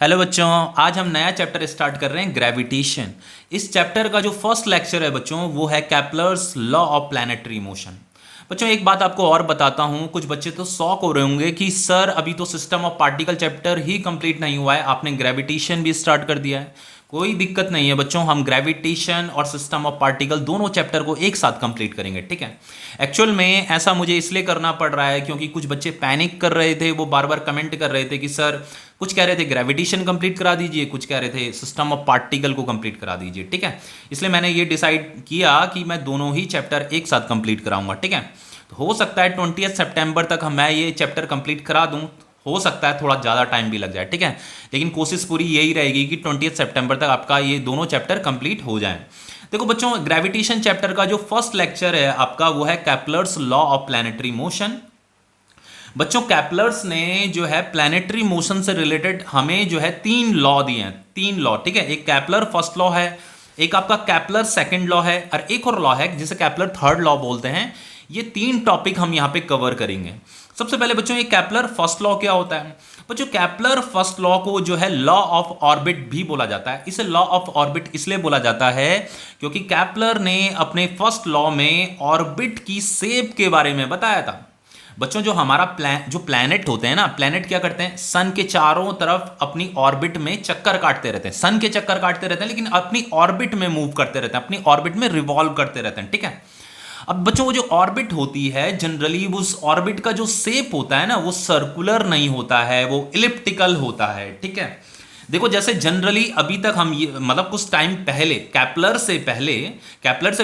Hello बच्चों, आज हम नया चैप्टर स्टार्ट कर रहे हैं ग्रेविटेशन। इस चैप्टर का जो फर्स्ट लेक्चर है बच्चों वो है Kepler's law of planetary motion. बच्चों एक बात आपको और बताता हूं, कुछ बच्चे तो शॉक हो रहे होंगे कि सर अभी तो system of particle chapter he complete नहीं हुआ है, आपने ग्रेविटेशन भी स्टार्ट कर दिया है। कोई दिक्कत नहीं है बच्चों, हम ग्रेविटेशन और सिस्टम ऑफ पार्टिकल दोनों चैप्टर को एक साथ कंप्लीट करेंगे, ठीक है। एक्चुअल में ऐसा मुझे इसलिए करना पड़ रहा है क्योंकि कुछ बच्चे पैनिक कर रहे थे, वो बार बार कमेंट कर रहे थे कि सर कुछ कह रहे थे ग्रेविटेशन कंप्लीट करा दीजिए, कुछ कह रहे थे सिस्टम ऑफ पार्टिकल को कंप्लीट करा दीजिए, ठीक है। इसलिए मैंने ये डिसाइड किया कि मैं दोनों ही चैप्टर एक साथ कंप्लीट कराऊंगा, ठीक है। तो हो सकता है 20 सितंबर तक मैं ये चैप्टर कंप्लीट करा दूं, हो सकता है थोड़ा ज़्यादा टाइम भी लग जाए, ठीक है। लेकिन कोशिश पूरी यही रहेगी कि 20 सितंबर तक आपका ये दोनों चैप्टर कंप्लीट हो जाएं। देखो बच्चों, ग्रेविटेशन चैप्टर का जो फर्स्ट लेक्चर है आपका वो है Kepler's law of planetary motion. बच्चों केप्लर्स ने जो है प्लैनेटरी मोशन से रिलेटेड हमें जो है 3 लॉ दिए हैं, 3 लॉ, ठीक है। एक केप्लर फर्स्ट लॉ है, एक आपका केप्लर सेकंड लॉ है और एक और लॉ है जिसे केप्लर थर्ड लॉ बोलते हैं। ये 3 टॉपिक हम यहाँ पे कवर करेंगे। सबसे पहले बच्चों ये केप्लर फर्स्ट लॉ क्या होता है। बच्चों केप्लर फर्स्ट लॉ को जो है लॉ ऑफ ऑर्बिट भी बोला जाता है। इसे लॉ ऑफ ऑर्बिट इसलिए बोला जाता है क्योंकि केप्लर ने अपने फर्स्ट लॉ में ऑर्बिट की शेप के बारे में बताया था। बच्चों जो हमारा जो प्लैनेट होते हैं ना, प्लैनेट क्या करते हैं, सन के चारों तरफ अपनी ऑर्बिट में चक्कर काटते रहते हैं, सन के चक्कर काटते रहते हैं, लेकिन अपनी ऑर्बिट में मूव करते रहते हैं, अपनी ऑर्बिट में रिवॉल्व करते रहते हैं, ठीक है। अब बच्चों वो जो ऑर्बिट होती है जनरली उस ऑर्बिट का जो शेप होता है ना वो सर्कुलर नहीं होता है, वो इलिप्टिकल होता है, ठीक है। देखो जैसे जनरली अभी तक हम ये मतलब कुछ टाइम पहले केप्लर से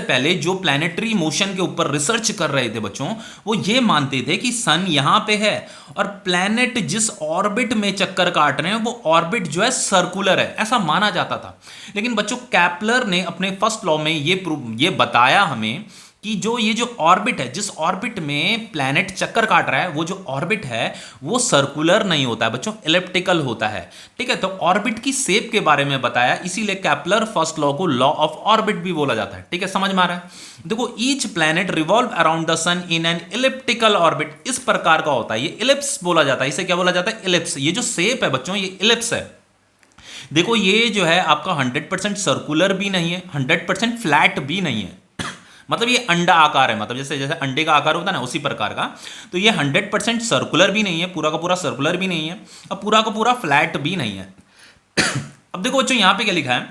पहले जो प्लैनेटरी मोशन के ऊपर रिसर्च कर रहे थे बच्चों, वो ये मानते थे कि सन यहाँ पे है और प्लैनेट जिस ऑर्बिट में चक्कर काट रहे हैं वो ऑर्बिट जो है सर्कुलर है, ऐसा माना जाता था। लेकिन बच्चों केप्लर ने अपने फर्स्ट लॉ में ये बताया हमें कि जो ये जो ऑर्बिट है, जिस ऑर्बिट में प्लैनेट चक्कर काट रहा है, वो जो ऑर्बिट है वो सर्कुलर नहीं होता है बच्चों, इलिप्टिकल होता है, ठीक है। तो ऑर्बिट की शेप के बारे में बताया, इसीलिए केप्लर फर्स्ट लॉ को लॉ ऑफ ऑर्बिट भी बोला जाता है, ठीक है। समझ में आ रहा है। देखो each planet revolve around the sun in an elliptical orbit, इस प्रकार का होता है, ये इलिप्स बोला जाता है। इसे क्या बोला जाता है, इलिप्स। ये जो शेप है बच्चों ये इलिप्स है। देखो ये जो है आपका 100% सर्कुलर भी नहीं है, 100% फ्लैट भी नहीं है। मतलब ये अंडा आकार है, मतलब जैसे जैसे अंडे का आकार होता है ना उसी प्रकार का। तो ये 100% सर्कुलर भी नहीं है, पूरा का पूरा सर्कुलर भी नहीं है, अब पूरा का पूरा फ्लैट भी नहीं है। अब देखो बच्चों यहाँ पे क्या लिखा है,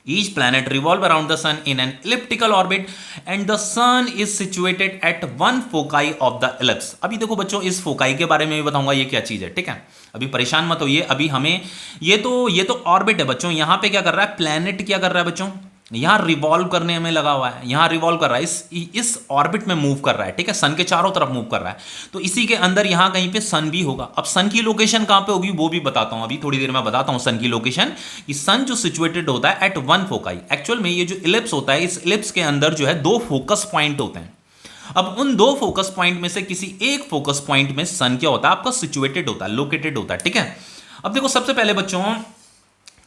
each planet revolve around the sun in an elliptical orbit and the sun is situated at one foci of the ellipse. अभी देखो बच्चों इस फोकाई के बारे में भी बताऊंगा ये क्या चीज है, ठीक है। अभी परेशान मत होइए, अभी हमें ये तो ऑर्बिट है बच्चों। यहाँ पे क्या कर रहा है, प्लैनेट क्या कर रहा है बच्चों, यहां रिवॉल्व करने में लगा हुआ है, यहां रिवॉल्व कर रहा है, इस ऑर्बिट में मूव कर रहा है, ठीक है, सन के चारों तरफ मूव कर रहा है। तो इसी के अंदर यहां कहीं पे सन भी होगा। अब सन की लोकेशन कहां पे होगी वो भी बताता हूं, अभी थोड़ी देर में बताता हूं सन की लोकेशन। कि सन जो सिचुएटेड होता है एट वन फोकाई, एक्चुअल में ये जो इलिप्स होता है, इस इलिप्स के अंदर जो है 2 फोकस पॉइंट होते हैं। अब उन 2 फोकस पॉइंट में से किसी एक फोकस पॉइंट में सन क्या होता है आपका, सिचुएटेड होता है, लोकेटेड होता है, ठीक है। अब देखो सबसे पहले बच्चों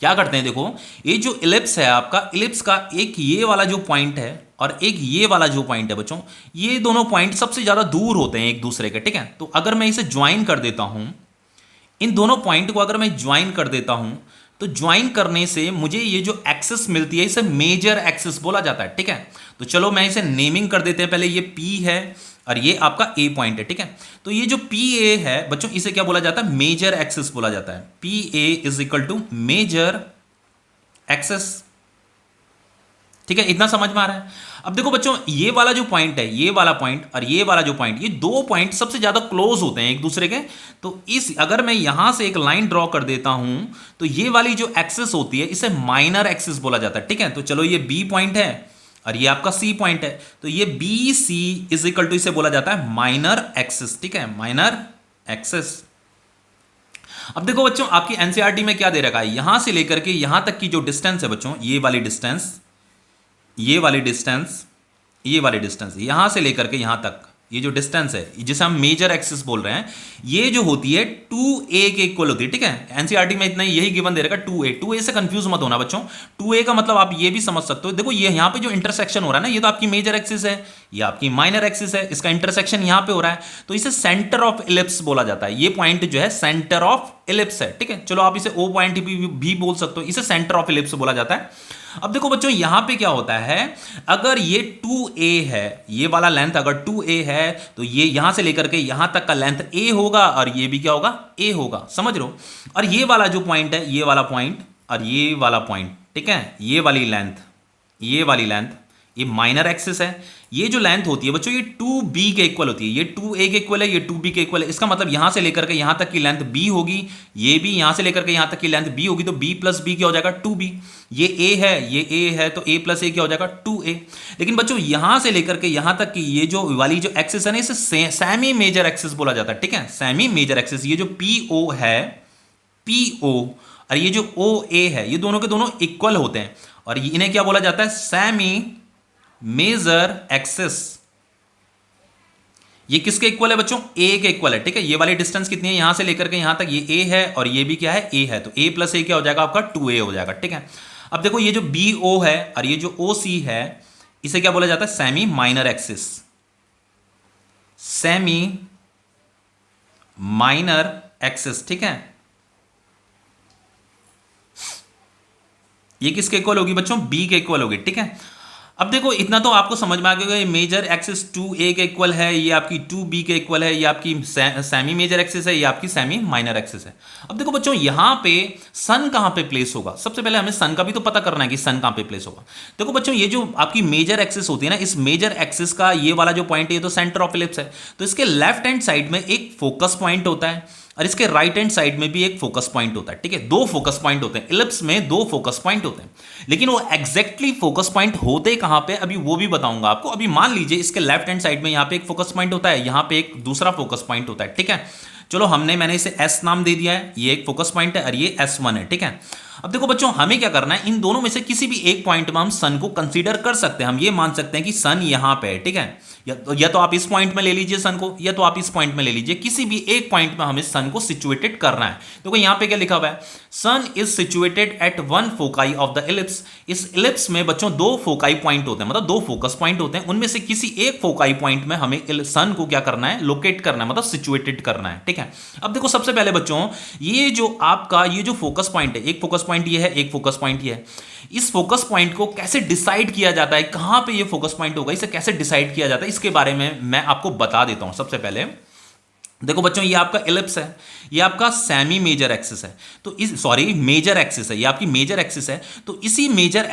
क्या करते हैं, देखो ये जो इलिप्स है आपका, इलिप्स का एक ये वाला जो पॉइंट है और एक ये वाला जो पॉइंट है बच्चों, ये दोनों पॉइंट सबसे ज्यादा दूर होते हैं एक दूसरे के, ठीक है। तो अगर मैं इसे ज्वाइन कर देता हूं, इन दोनों पॉइंट को अगर मैं ज्वाइन कर देता हूं, तो ज्वाइन करने से मुझे ये जो एक्सिस मिलती है इसे मेजर एक्सिस बोला जाता है, ठीक है। तो चलो मैं इसे नेमिंग कर देते हैं, पहले ये P है और ये आपका ए पॉइंट है, ठीक है। तो ये जो पी ए है बच्चों इसे क्या बोला जाता है, मेजर एक्सिस बोला जाता है। P A is equal to major axis, ठीक है, इतना समझ में आ रहा है। अब देखो बच्चों ये वाला जो पॉइंट है, ये वाला पॉइंट और ये वाला जो पॉइंट, ये 2 पॉइंट सबसे ज्यादा क्लोज होते हैं एक दूसरे के। तो इस अगर मैं यहां से एक लाइन ड्रॉ कर देता हूं तो ये वाली जो एक्सिस होती है इसे माइनर एक्सिस बोला जाता है, ठीक है। तो चलो ये बी पॉइंट है और ये आपका सी पॉइंट है, तो ये B C is equal to इसे बोला जाता है माइनर एक्सिस, ठीक है, माइनर एक्सिस। अब देखो बच्चों आपकी एनसीईआरटी में क्या दे रखा है, यहां से लेकर के यहां तक की जो डिस्टेंस है बच्चों, ये वाली डिस्टेंस, ये वाली डिस्टेंस, ये वाली डिस्टेंस, यहां से लेकर के यहां तक ये जो डिस्टेंस है जिसे हम मेजर एक्सिस बोल रहे हैं, ये जो होती है 2a के इक्वल होती है, ठीक है। एनसीईआरटी में इतना यही गिवन दे रखा है 2a से कंफ्यूज मत होना बच्चों। 2a का मतलब आप ये भी समझ सकते हो, देखो ये यहां पे जो इंटरसेक्शन हो रहा है ना, ये तो आपकी मेजर एक्सिस है, ये आपकी माइनर एक्सिस है, इसका इंटरसेक्शन यहां पे हो रहा है, तो इसे सेंटर ऑफ इलिप्स बोला जाता है। ये पॉइंट जो है सेंटर ऑफ इलिप्स है, ठीक है। चलो आप इसे ओ पॉइंट भी बोल सकते हो, इसे सेंटर ऑफ इलिप्स बोला जाता है। अब देखो बच्चों यहां पे क्या होता है, अगर ये 2a है, ये वाला लेंथ अगर 2a है, तो ये यहां से लेकर के यहां तक का लेंथ a होगा और ये भी क्या होगा, a होगा, समझ रहे हो। और ये वाला जो पॉइंट है, ये वाला पॉइंट और ये वाला पॉइंट, ठीक है, ये वाली लेंथ, ये वाली लेंथ, ये माइनर एक्सिस है। ये जो लेंथ होती है बच्चों ये 2b के इक्वल होती है, ये 2a के इक्वल है, ये 2b के इक्वल है। इसका मतलब यहां से लेकर के यहां तक की लेंथ b होगी, ये भी यहां से लेकर के यहां तक की लेंथ b होगी, तो b प्लस b क्या हो जाएगा, 2b। ये a है, ये a है, तो a प्लस a क्या हो जाएगा, 2a। लेकिन बच्चों यहां से लेकर के यहां तक की ये जो वाली जो एक्सिस है ना, इसे सेमी मेजर एक्सिस बोला जाता है, ठीक है, सेमी मेजर एक्सिस। ये जो po है, po और ये जो OA है, ये दोनों के दोनों इक्वल होते हैं और इन्हें क्या बोला जाता है, सेमी मेजर एक्सिस। ये किसके इक्वल है बच्चों, a के इक्वल है, ठीक है। ये वाली डिस्टेंस कितनी है, यहां से लेकर के यहां तक, ये a है और ये भी क्या है, a है, तो a प्लस a क्या हो जाएगा आपका, 2a हो जाएगा, ठीक है। अब देखो ये जो BO है और ये जो OC है, इसे क्या बोला जाता है, semi minor axis, semi minor axis, ठीक है। ये किसके इक्वल होगी बच्चों, b के इक्वल होगी, ठीक है। अब देखो इतना तो आपको समझ में आ गया, ये मेजर एक्सिस 2a के इक्वल है, ये आपकी 2b के इक्वल है, ये आपकी सेमी मेजर एक्सिस है, ये आपकी सेमी माइनर एक्सिस है। अब देखो बच्चों यहां पे सन कहां पे प्लेस होगा, सबसे पहले हमें सन का भी तो पता करना है कि सन कहां पे प्लेस होगा। देखो बच्चों ये जो आपकी मेजर एक्सिस होती है ना, इस मेजर एक्सिस का ये वाला जो पॉइंट है, ये तो सेंटर ऑफ इलिप्स है, तो इसके लेफ्ट हैंड साइड में एक फोकस पॉइंट होता है और इसके राइट हैंड साइड में भी एक फोकस पॉइंट होता है, ठीक है। दो फोकस पॉइंट होते हैं, इलिप्स में दो फोकस पॉइंट होते हैं, लेकिन वो एग्जैक्टली फोकस पॉइंट होते कहां पे, अभी वो भी बताऊंगा आपको। अभी मान लीजिए इसके लेफ्ट हैंड साइड में यहां पे एक फोकस पॉइंट होता है, यहां पे एक दूसरा फोकस पॉइंट होता है, ठीक है। चलो मैंने इसे S नाम दे दिया है, ये एक फोकस पॉइंट है और ये S1 है, ठीक है। अब देखो बच्चों हमें क्या करना है, इन दोनों में से किसी भी एक पॉइंट में हम सन को कंसीडर कर सकते हैं। हम ये मान सकते हैं कि सन यहां पे है, ठीक है, या तो आप इस पॉइंट में ले लीजिए सन को, या तो आप इस पॉइंट में ले लीजिए, किसी भी एक पॉइंट में हमें सन को सिचुएटेड करना है। देखो यहां पे क्या लिखा हुआ है, sun is situated at one foci of the ellipse. इस इलिप्स में बच्चों दो फोकाई पॉइंट होते हैं, मतलब दो फोकस पॉइंट होते हैं, उनमें से किसी एक फोकाई पॉइंट में हमें सन को क्या करना है, लोकेट करना है, मतलब सिचुएटेड करना है, ठीक है। अब देखो सबसे पहले बच्चों ये जो आपका ये जो फोकस पॉइंट है, एक फोकस पॉइंट ये है, एक फोकस पॉइंट ये है, इस फोकस पॉइंट को कैसे डिसाइड किया जाता है, कहां पे ये फोकस पॉइंट होगा, इसे कैसे डिसाइड किया जाता है, इसके बारे में मैं आपको बता देता हूं। सबसे पहले देखो बच्चों ये आपका इलिप्स है, ये आपका सेमी मेजर एक्सिस है, तो इस मेजर एक्सिस है, ये आपकी मेजर एक्सिस है, तो इसी मेजर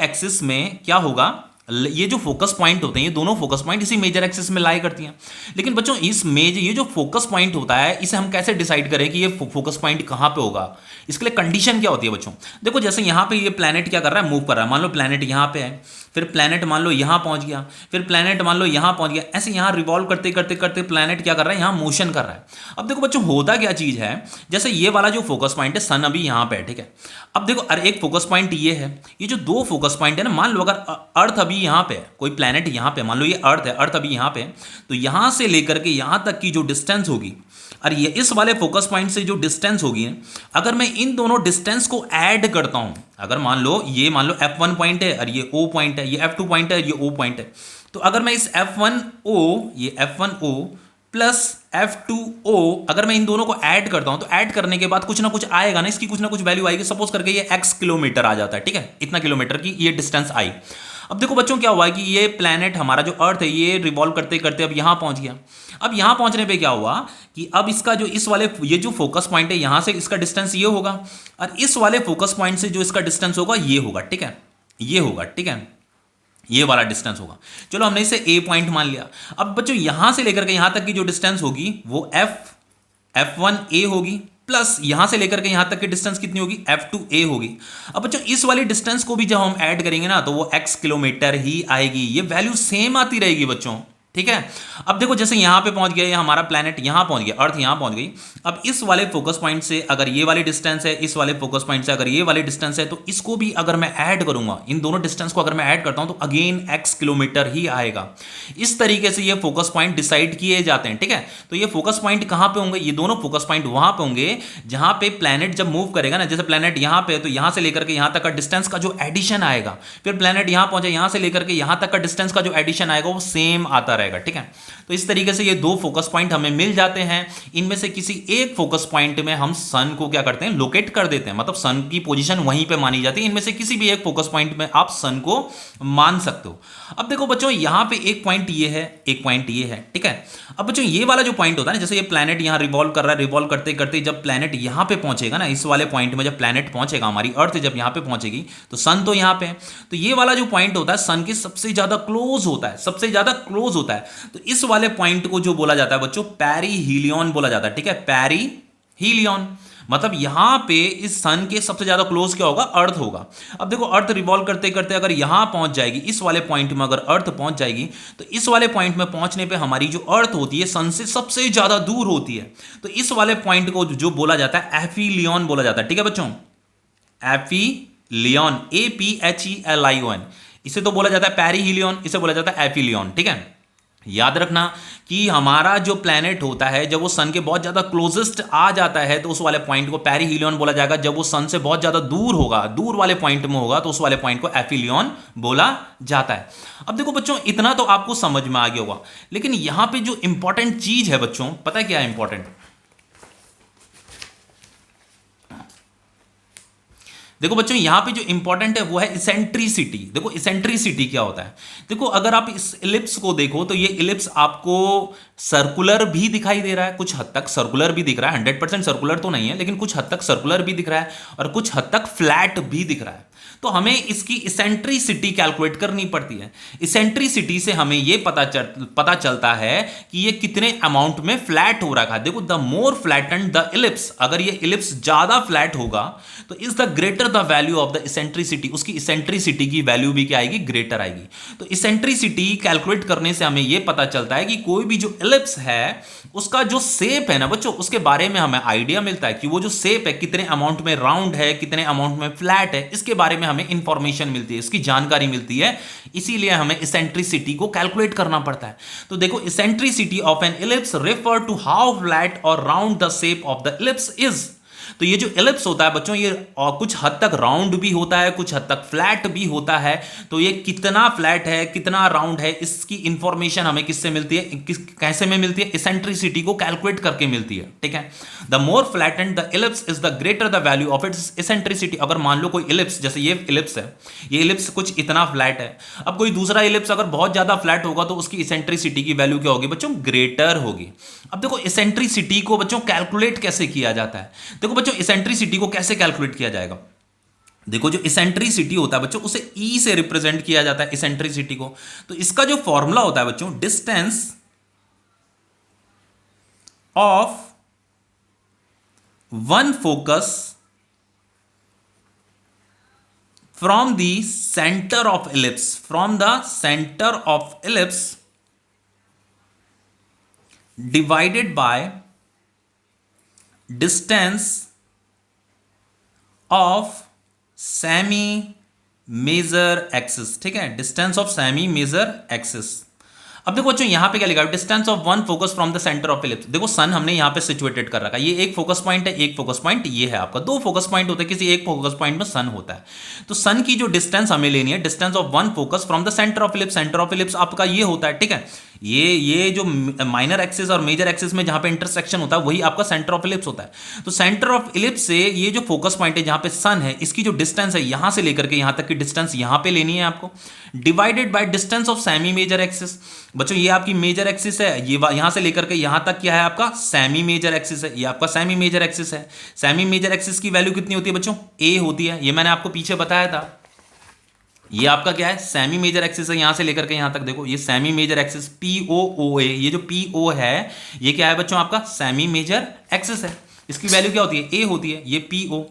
एक्सिस में क्या होगा, ये जो फोकस पॉइंट होते हैं, ये दोनों फोकस पॉइंट इसी मेजर एक्सिस में लाई करती हैं। लेकिन बच्चों ये जो फोकस पॉइंट होता है, इसे हम कैसे डिसाइड करें कि ये फोकस पॉइंट कहां पे होगा, इसके लिए कंडीशन क्या होती है बच्चों। देखो जैसे यहां पे ये प्लैनेट क्या कर रहा है, मूव कर रहा है, मान लो प्लैनेट यहां पे है, फिर प्लैनेट मान लो यहां पहुंच गया, फिर प्लैनेट मान लो यहां पहुंच गया, ऐसे यहां रिवॉल्व करते करते करते प्लैनेट क्या कर रहा है, यहां मोशन कर रहा है। अब देखो बच्चों होता क्या चीज है, जैसे ये वाला जो फोकस पॉइंट है, सन अभी यहां पे है, ठीक है। अब देखो एक फोकस पॉइंट ये है, ये जो दो फोकस पॉइंट है ना, मान लो अगर अर्थ अभी यहां पे है, कोई प्लैनेट यहां पे, मान लो ये अर्थ है, अर्थ अभी यहां पे है, तो यहां से लेकर के यहां तक की जो डिस्टेंस होगी और ये इस वाले फोकस पॉइंट से जो डिस्टेंस होगी, अगर मैं इन दोनों डिस्टेंस को ऐड करता हूं, अगर मान लो F1 पॉइंट है और ये O पॉइंट है, ये F2 पॉइंट है, ये O पॉइंट है, तो अगर मैं इस F1O प्लस F2O अगर मैं इन दोनों को ऐड करता हूं, तो ऐड करने के बाद कुछ ना कुछ आएगा ना, इसकी कुछ ना कुछ वैल्यू आएगी। सपोज करके ये x किलोमीटर आ जाता है, ठीक है, इतना किलोमीटर की ये डिस्टेंस आई। अब देखो बच्चों क्या हुआ कि ये प्लैनेट हमारा जो अर्थ है, ये रिवॉल्व करते करते अब यहां पहुंच गया। अब यहां पहुंचने पे क्या हुआ कि अब इसका जो ये जो फोकस पॉइंट है, यहां से इसका डिस्टेंस ये होगा और इस वाले फोकस पॉइंट से जो इसका डिस्टेंस होगा ये होगा, ठीक है, ये होगा, ठीक है, ये वाला डिस्टेंस होगा। चलो हमने इसे A पॉइंट मान लिया। अब बच्चों यहां से लेकर के यहां तक की जो डिस्टेंस होगी वो F1A होगी, प्लस यहां से लेकर के यहां तक की डिस्टेंस कितनी होगी, F2A होगी। अब बच्चों इस वाली डिस्टेंस को भी जब हम ऐड करेंगे ना, तो वो x किलोमीटर ही आएगी, ये वैल्यू सेम आती रहेगी बच्चों, ठीक है। अब देखो जैसे यहां पे पहुंच गया, ये हमारा प्लैनेट यहां पहुंच गया, अर्थ यहां पहुंच गई। अब इस वाले फोकस पॉइंट से अगर ये वाली डिस्टेंस है, इस वाले फोकस पॉइंट से अगर ये वाली डिस्टेंस है, तो इसको भी अगर मैं ऐड करूंगा, इन दोनों डिस्टेंस को अगर मैं ऐड करता हूं तो अगेन x किलोमीटर ही आएगा। इस तरीके से ये फोकस पॉइंट डिसाइड किए जाते हैं, ठीक है। तो ये फोकस पॉइंट कहां पे होंगे, ये दोनों फोकस पॉइंट वहां पे होंगे जहां पे प्लैनेट जब मूव करेगा ना, जैसे प्लैनेट यहां पे है तो यहां से लेकर के यहां तक का डिस्टेंस का जो एडिशन आएगा, फिर प्लैनेट यहां पहुंचे, यहां से लेकर के यहां तक का डिस्टेंस का जो एडिशन आएगा वो सेम आता रहेगा, ठीक है। तो इस तरीके से ये दो फोकस पॉइंट हमें मिल जाते हैं। इनमें से किसी एक फोकस पॉइंट में हम सन को क्या करते हैं, लोकेट कर देते हैं, मतलब सन की पोजीशन वहीं पे मानी जाती है। इनमें से किसी भी एक फोकस पॉइंट में आप सन को मान सकते हो। अब देखो बच्चों यहां पे एक पॉइंट ये है, एक पॉइंट ये है, ठीक है। अब बच्चों ये वाला जो पॉइंट होता है ना, जैसे ये प्लैनेट यहां रिवॉल्व कर रहा है, रिवॉल्व करते करते जब प्लैनेट यहां पे पहुंचेगा ना, इस वाले पॉइंट में जब प्लैनेट पहुंचेगा, हमारी अर्थ जब यहां पे पहुंचेगी तो सन तो यहां पे है, तो ये वाला जो पॉइंट होता है सन के सबसे ज्यादा क्लोज होता है, सबसे ज्यादा क्लोज होता है। तो इस वाले पॉइंट को जो बोला जाता है बच्चों पेरिहीलियन बोला जाता है, ठीक है, पेरिहीलियन। मतलब यहां पे इस सन के सबसे ज्यादा क्लोज क्या होगा, अर्थ होगा। अब देखो अर्थ रिवॉल्व करते करते अगर यहां पहुंच जाएगी, इस वाले पॉइंट में अगर अर्थ पहुंच जाएगी, तो इस वाले पॉइंट में पहुंचने पे हमारी जो अर्थ होती है सन से सबसे ज्यादा दूर होती है। तो इस वाले पॉइंट को जो बोला जाता है एफिलियन बोला जाता है, ठीक है बच्चों, एफिलियन, APHELION। इसे तो बोला जाता है पेरिहीलियन, इसे बोला जाता है एफिलियन, ठीक है। याद रखना कि हमारा जो प्लैनेट होता है जब वो सन के बहुत ज्यादा क्लोजेस्ट आ जाता है तो उस वाले पॉइंट को पेरिहीलियन बोला जाएगा। जब वो सन से बहुत ज्यादा दूर होगा, दूर वाले पॉइंट में होगा, तो उस वाले पॉइंट को एफिलियन बोला जाता है। अब देखो बच्चों इतना तो आपको समझ में आ गया होगा, लेकिन यहां पे जो इंपॉर्टेंट चीज है बच्चों, पता है क्या है इंपॉर्टेंट? देखो बच्चों यहां पे जो इंपॉर्टेंट है वो है इसेंट्रिसिटी। देखो इसेंट्रिसिटी क्या होता है, देखो अगर आप इस इलिप्स को देखो तो ये इलिप्स आपको सर्कुलर भी दिखाई दे रहा है, कुछ हद तक सर्कुलर भी दिख रहा है, 100% सर्कुलर तो नहीं है लेकिन कुछ हद तक सर्कुलर भी दिख रहा है और कुछ हद तक फ्लैट भी दिख रहा है। तो हमें इसकी इसेंट्रिसिटी कैलकुलेट करनी पड़ती है। इसेंट्रिसिटी से हमें यह पता चलता है कि ये कितने अमाउंट में फ्लैट हो रखा है। देखो the more flattened the ellipse, अगर ये इलिप्स ज्यादा फ्लैट होगा तो is the greater the value of the eccentricity, उसकी इसेंट्रिसिटी की वैल्यू भी क्या आएगी, ग्रेटर आएगी। तो इसेंट्रिसिटी कैलकुलेट करने से हमें यह पता चलता है कि कोई भी जो इलिप्स है उसका जो शेप है ना बच्चों, उसके बारे में हमें आइडिया मिलता है कि वो जो शेप है कितने अमाउंट में राउंड है, कितने अमाउंट में फ्लैट है, इसके बारे में हमें इंफॉर्मेशन मिलती है, इसकी जानकारी मिलती है। इसीलिए हमें इसेंट्रिसिटी को कैलकुलेट करना पड़ता है। तो देखो eccentricity of an ellipse refer to how flat और round the shape of the ellipse is. तो ये जो इलिप्स होता है बच्चों ये कुछ हद तक राउंड भी होता है, कुछ हद तक फ्लैट भी होता है। तो ये कितना फ्लैट है, कितना राउंड है, इसकी इंफॉर्मेशन हमें किससे मिलती है, कैसे में मिलती है, इसेंट्रिसिटी को कैलकुलेट करके मिलती है, ठीक है। The more flattened the ellipse is the greater the value of its eccentricity. अगर मान लो कोई इलिप्स, जैसे ये इलिप्स है, ये इलिप्स कुछ इतना फ्लैट है, अब कोई दूसरा इलिप्स अगर बहुत ज्यादा फ्लैट होगा तो उसकी इसेंट्रिसिटी की वैल्यू क्या होगी बच्चों, ग्रेटर होगी। अब देखो इसेंट्रिसिटी को बच्चों कैलकुलेट कैसे किया जाता है। देखो बच्चों इसेंट्रिसिटी को कैसे कैलकुलेट किया जाएगा, देखो जो इसेंट्रिसिटी होता है बच्चों उसे E से रिप्रेजेंट किया जाता है इसेंट्रिसिटी को। तो इसका जो फॉर्मूला होता है बच्चों, distance of one focus from the centre of ellipse, from the centre of ellipse divided by distance of semi major axis, ठीक है, distance of semi major axis। अब देखो बच्चों यहां पे क्या लिखा है, distance of one focus from the centre of ellipse. देखो सन हमने यहां पे सिचुएटेड कर रखा है, ये एक फोकस पॉइंट है, एक फोकस पॉइंट ये है आपका, दो फोकस पॉइंट होते हैं, किसी एक फोकस पॉइंट में सन होता है। तो सन की जो डिस्टेंस हमें लेनी है, distance of one focus from the centre of ellipse, centre of ellipse आपका ये होता है, ठीक है। ये जो माइनर एक्सिस और मेजर एक्सिस में जहां पे इंटरसेक्शन होता है वही आपका सेंटर ऑफ इलिप्स होता है। तो सेंटर ऑफ इलिप्स से ये जो फोकस पॉइंट है जहां पे सन है, इसकी जो डिस्टेंस है यहां से लेकर के यहां तक की डिस्टेंस यहां पे लेनी है आपको, divided by distance of semi major axis. बच्चों ये आपकी मेजर एक्सिस है, ये यहां से लेकर के यहां तक क्या है आपका सेमी मेजर एक्सिस है, ये आपका सेमी मेजर एक्सिस है। सेमी मेजर एक्सिस की वैल्यू कितनी होती है बच्चों, A होती है, ये मैंने आपको पीछे बताया था। ये आपका क्या है, सेमी मेजर एक्सिस है, यहां से लेकर के यहां तक देखो ये सेमी मेजर एक्सिस POOA, ये जो PO है ये क्या है बच्चों आपका सेमी मेजर एक्सिस है। इसकी वैल्यू क्या होती है, ए होती है, ये पी ओ।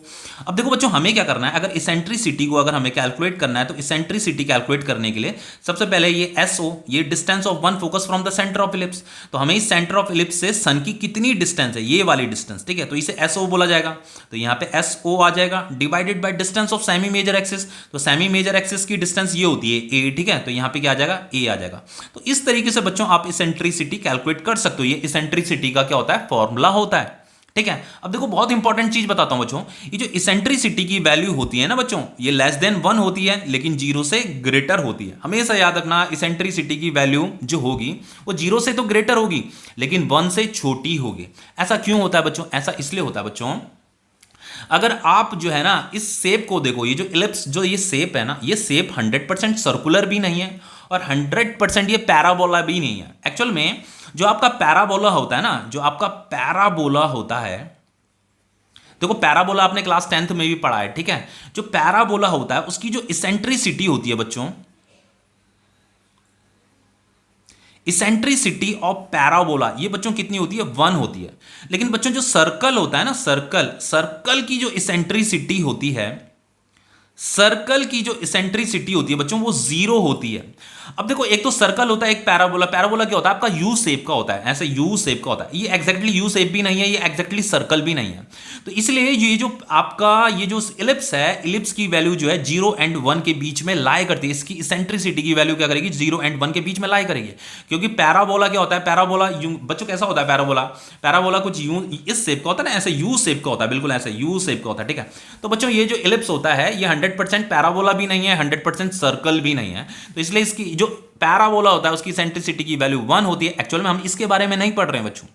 अब देखो बच्चों हमें क्या करना है, अगर इसेंट्रिसिटी को अगर हमें कैलकुलेट करना है तो इसेंट्रिसिटी कैलकुलेट करने के लिए सबसे पहले ये एस ओ, ये distance of one focus from the centre of ellipse. तो हमें इस सेंटर ऑफ इलिप्स से सन की कितनी डिस्टेंस है, ये वाली डिस्टेंस, ठीक है, तो इसे एस ओ बोला जाएगा। तो यहाँ पे एस ओ आ जाएगा divided by distance of semi major axis. तो सेमी मेजर एक्सिस की डिस्टेंस ये होती है ए, ठीक है, तो यहाँ पे क्या आ जाएगा, ए आ जाएगा। तो इस तरीके से बच्चों आप इसेंट्रिसिटी कैलकुलेट कर सकते हो। ये इसेंट्रिसिटी का क्या होता है, फॉर्मूला होता है, ठीक है। अब देखो बहुत इंपॉर्टेंट चीज बताता हूं बच्चों, ये जो इसेंट्रिसिटी की वैल्यू होती है ना बच्चों, ये लेस देन 1 होती है लेकिन 0 से ग्रेटर होती है। हमेशा याद रखना इसेंट्रिसिटी की वैल्यू जो होगी वो 0 से तो ग्रेटर होगी लेकिन 1 से छोटी होगी। ऐसा क्यों होता है बच्चों, ऐसा इसलिए होता है बच्चों, अगर आप जो है ना इस शेप को देखो, ये जो इलिप्स जो ये शेप है ना, ये शेप 100% सर्कुलर भी नहीं है और 100% ये पैराबोला भी नहीं है। एक्चुअल में जो आपका पैराबोला होता है ना, जो आपका पैराबोला होता है, देखो पैराबोला आपने क्लास 10th में भी पढ़ा है, ठीक है। जो पैराबोला होता है उसकी जो इसेंट्रिसिटी होती है बच्चों, इसेंट्रिसिटी ऑफ पैराबोला ये बच्चों कितनी होती है, 1 होती है। लेकिन बच्चों जो सर्कल होता है ना, सर्कल की जो इसेंट्रिसिटी होती है, सर्कल की जो इसेंट्रिसिटी होती है बच्चों वो 0 होती है। अब देखो एक तो सर्कल होता है, एक पैराबोला। पैराबोला क्या होता है, आपका यू शेप का होता है, ऐसे यू शेप का होता है। ये एग्जैक्टली यू शेप भी नहीं है, ये एग्जैक्टली सर्कल भी नहीं है। तो इसलिए ये जो आपका ये जो इलिप्स है, इलिप्स की वैल्यू जो है 0 एंड 1 के बीच में लाई करती है। इसकी इसेंट्रिसिटी की वैल्यू क्या करेगी, 0 एंड 1 के बीच में लाई करेगी। क्योंकि पैराबोला क्या होता है, पैराबोला बच्चों कैसा होता है पैराबोला, पैराबोला कुछ यूं इस शेप का होता है ना, ऐसे यू शेप का होता है, बिल्कुल ऐसे यू शेप का होता है, ठीक है। तो बच्चों ये जो इलिप्स होता है ये 100% पैराबोला भी नहीं है, 100% सर्कल भी नहीं है। तो इसलिए इसकी जो पैराबोला होता है उसकी इसेंट्रिसिटी की वैल्यू 1 होती है। एक्चुअल में हम इसके बारे में नहीं पढ़ रहे हैं बच्चों,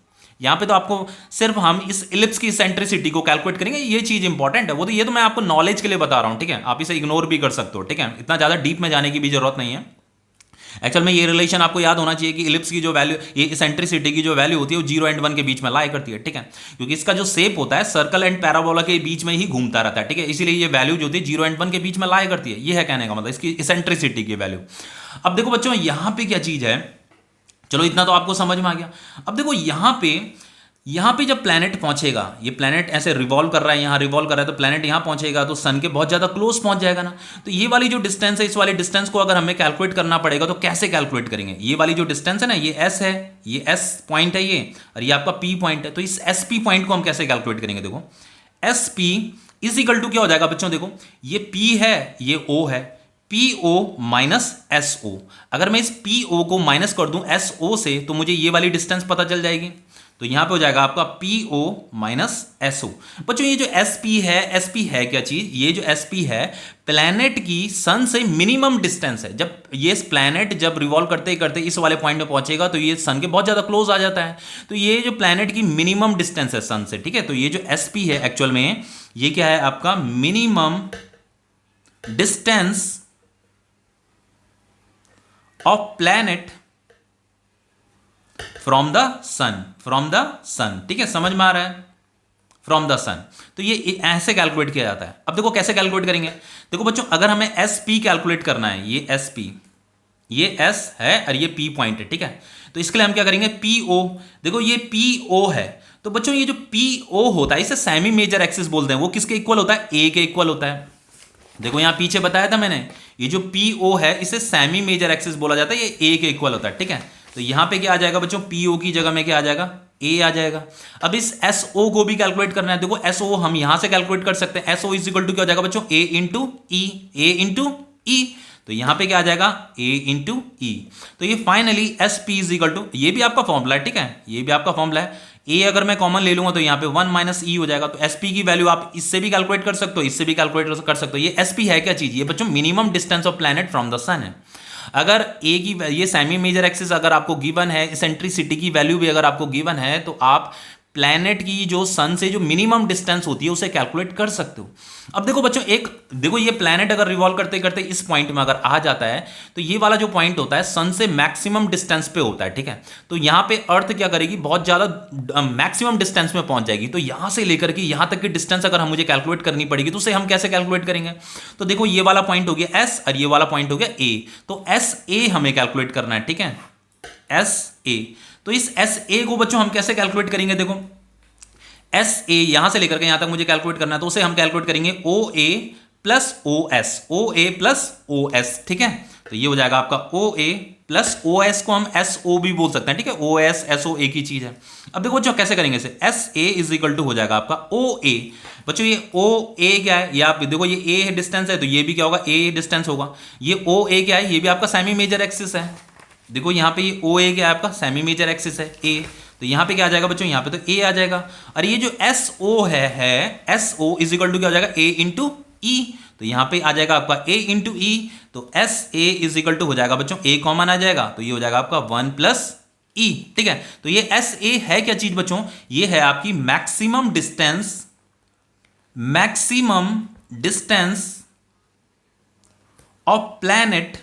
यहां पे तो आपको सिर्फ हम इस इलिप्स की इसेंट्रिसिटी को कैलकुलेट करेंगे। ये चीज इंपॉर्टेंट है, वो तो ये तो मैं आपको नॉलेज के लिए बता रहा हूं, ठीक है। आप इसे इग्नोर भी कर सकते हो, ठीक है, इतना ज्यादा डीप में जाने की भी जरूरत नहीं है। एक्चुअल में ये रिलेशन आपको याद होना चाहिए कि इलिप्स की जो वैल्यू, ये इसेंट्रिसिटी की जो वैल्यू होती है वो 0 एंड 1 के बीच में लाई करती है, ठीक है। क्योंकि इसका जो शेप होता है सर्कल एंड पैराबोला के बीच में ही घूमता रहता है, ठीक है। इसीलिए ये वैल्यू जो होती है 0 एंड 1 के बीच में लाई करती है। ये है कहने का मतलब इसकी इसेंट्रिसिटी की वैल्यू। अब देखो बच्चों यहां पे क्या चीज है, चलो इतना तो आपको समझ में आ गया। अब देखो यहां पे जब प्लैनेट पहुंचेगा, ये प्लैनेट ऐसे रिवॉल्व कर रहा है, यहां रिवॉल्व कर रहा है, तो प्लैनेट यहां पहुंचेगा तो सन के बहुत ज्यादा क्लोज पहुंच जाएगा ना। तो ये वाली जो डिस्टेंस है, इस वाली डिस्टेंस को अगर हमें कैलकुलेट करना पड़ेगा तो कैसे कैलकुलेट करेंगे। ये वाली जो डिस्टेंस है ना, ये एस है, ये एस पॉइंट है ये, और ये आपका पी पॉइंट है। तो इस एस पी पॉइंट को हम कैसे कैलकुलेट करेंगे, देखो S P is equal to क्या हो जाएगा बच्चों, देखो ये पी है, ये ओ है, P O minus S O. अगर मैं इस पी ओ को माइनस कर दूं एस ओ से तो मुझे ये वाली डिस्टेंस पता चल जाएगी। तो यहां पे हो जाएगा आपका P O minus S O. बच्चों ये जो एस पी है क्या चीज, ये जो एस पी है प्लैनेट की सन से मिनिमम डिस्टेंस है। जब ये प्लैनेट जब रिवॉल्व करते करते इस वाले पॉइंट में पहुंचेगा तो ये सन के बहुत ज्यादा क्लोज आ जाता है। तो ये जो प्लैनेट की मिनिमम डिस्टेंस है सन से, ठीक है। तो ये जो एस पी है एक्चुअल में ये क्या है, आपका minimum distance of planet from the sun, ठीक है, समझ में आ रहा है, फ्रॉम द सन। तो ये ऐसे कैलकुलेट किया जाता है। अब देखो कैसे कैलकुलेट करेंगे, देखो बच्चों अगर हमें एस पी कैलकुलेट करना है, ये एस पी, ये एस है और ये पी पॉइंट है, ठीक है। तो इसके लिए हम क्या करेंगे, पी ओ, देखो ये पी ओ है। तो बच्चों ये जो पी ओ होता है इसे सेमी मेजर एक्सिस बोलते हैं। वो किसके इक्वल होता है, ए के इक्वल होता है। देखो यहां पीछे बताया था मैंने, ये जो पी ओ है इसे सेमी मेजर एक्सिस बोला जाता है, ये ए के इक्वल होता है, ठीक है। तो यहां पे क्या आ जाएगा बच्चों, पी ओ की जगह में क्या आ जाएगा, ए आ जाएगा। अब इस एस ओ को भी कैलकुलेट करना है। देखो एस ओ हम यहां से कैलकुलेट कर सकते हैं। S O is equal to क्या हो जाएगा बच्चों, ए इंटू ई। तो यहां पे क्या आ जाएगा, ए इंटू ई। तो ये finally S P is equal to, ये भी आपका फॉर्मूला है, ठीक है, ये भी आपका फॉर्मूला है। ए अगर मैं कॉमन ले लूंगा तो यहां पे 1 माइनस ई हो जाएगा। तो एस पी की वैल्यू आप इससे भी कैलकुलेट कर सकते हो, इससे भी कैलकुलेट कर सकते हो। ये एस पी है क्या चीज, ये बच्चों minimum distance of planet from the sun है। अगर ए की ये सेमी मेजर एक्सिस अगर आपको गिवन है, इसेंट्रिसिटी की वैल्यू भी अगर आपको गिवन है, तो आप प्लैनेट की जो सन से जो मिनिमम डिस्टेंस होती है उसे कैलकुलेट कर सकते हो। अब देखो बच्चों देखो ये प्लैनेट अगर रिवॉल्व करते करते इस पॉइंट में अगर आ जाता है तो ये वाला जो पॉइंट होता है सन से मैक्सिमम डिस्टेंस पे होता है, ठीक है। तो यहां पे अर्थ क्या करेगी, बहुत ज्यादा मैक्सिमम डिस्टेंस में पहुंच जाएगी। तो यहां से लेकर के यहां तक की डिस्टेंस अगर हम मुझे कैलकुलेट करनी पड़ेगी तो उसे हम कैसे कैलकुलेट करेंगे। तो देखो ये वाला पॉइंट हो गया एस और ये वाला पॉइंट हो गया ए। तो एस ए हमें कैलकुलेट करना है, ठीक है, एस ए। तो इस एस ए को बच्चों हम कैसे कैलकुलेट करेंगे, देखो एस ए यहां से लेकर के यहां तक मुझे कैलकुलेट करना है, तो उसे हम कैलकुलेट करेंगे ओ ए प्लस ओ एस, ओ ए प्लस ओ एस, ठीक है। तो ये हो जाएगा आपका ओ ए प्लस ओ एस को हम एस ओ भी बोल सकते हैं, ठीक है। ओ एस एस ओ एक ही चीज है। अब देखो बच्चों कैसे करेंगे इसे, S A is equal to हो जाएगा आपका ओ ए। बच्चों ये ओ ए क्या है, ये आप देखो, ये ए डिस्टेंस है तो ये भी क्या होगा, ए डिस्टेंस होगा। ये ओ ए क्या है, ये भी आपका सेमी मेजर एक्सिस है। देखो यहाँ पे ये ओ ए क्या है, आपका सेमी मेजर एक्सिस है ए। तो यहाँ पे क्या आ जाएगा बच्चों, यहाँ पे तो ए आ जाएगा। और ये जो एस ओ है S O is equal to क्या हो जाएगा, ए इंटू ई। तो यहाँ पे आ जाएगा आपका ए इंटू ई। तो S A is equal to हो जाएगा बच्चों, ए कॉमन आ जाएगा तो ये हो जाएगा आपका 1 प्लस ई, ठीक है। तो ये एस ए है क्या चीज बच्चों, ये है आपकी maximum distance, maximum distance of planet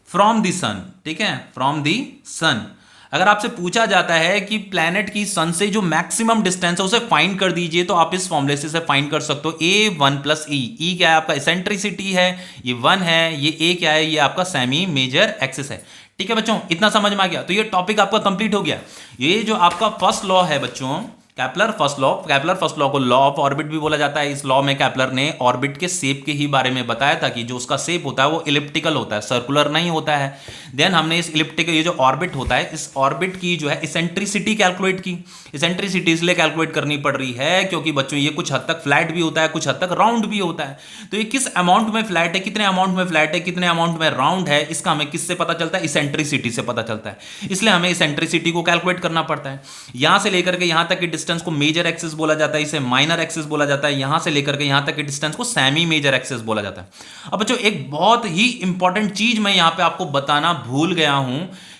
from the sun, ठीक है, फ्रॉम द सन। अगर आपसे पूछा जाता है कि प्लैनेट की सन से जो मैक्सिमम डिस्टेंस है उसे फाइंड कर दीजिए, तो आप इस फॉर्मूले से फाइंड कर सकते हो, ए 1 प्लस ई। ई क्या है आपका इसेंट्रिसिटी है, ये 1 है, ये ए क्या है, ये आपका सेमी मेजर एक्सिस है, ठीक है बच्चों। इतना समझ में आ गया, तो ये टॉपिक आपका कंप्लीट हो गया। ये जो आपका फर्स्ट लॉ है बच्चों, Kepler first law, Kepler first law को लॉ ऑफ ऑर्बिट भी बोला जाता है। इस लॉ में कैप्लर ने ऑर्बिट के शेप के ही बारे में बताया था कि जो उसका शेप होता है वो इलिप्टिकल होता है, सर्कुलर नहीं होता है। देन हमने इस इलिप्टिकल, ये जो ऑर्बिट होता है, इस ऑर्बिट की जो है इसेंट्रिसिटी कैलकुलेट की। इसेंट्रिसिटी इसलिए कैलकुलेट करनी पड़ रही है क्योंकि बच्चों ये कुछ हद तक फ्लैट भी होता है, कुछ हद तक राउंड भी होता है। तो ये किस अमाउंट में फ्लैट है, कितने अमाउंट में फ्लैट है, कितने अमाउंट में राउंड है, इसका हमें किससे पता चलता है, इसेंट्रिसिटी से पता चलता है। इसलिए हमें इसेंट्रिसिटी को कैलकुलेट करना पड़ता है। यहां से लेकर के यहां तक की डिस्टेंस को मेजर एक्सिस बोला जाता है, इसे माइनर एक्सिस बोला जाता है। यहां से लेकर के यहां तक के डिस्टेंस को सेमी मेजर एक्सिस बोला जाता है। अब बच्चों एक बहुत ही इंपॉर्टेंट चीज मैं यहां पे आपको बताना भूल गया हूं,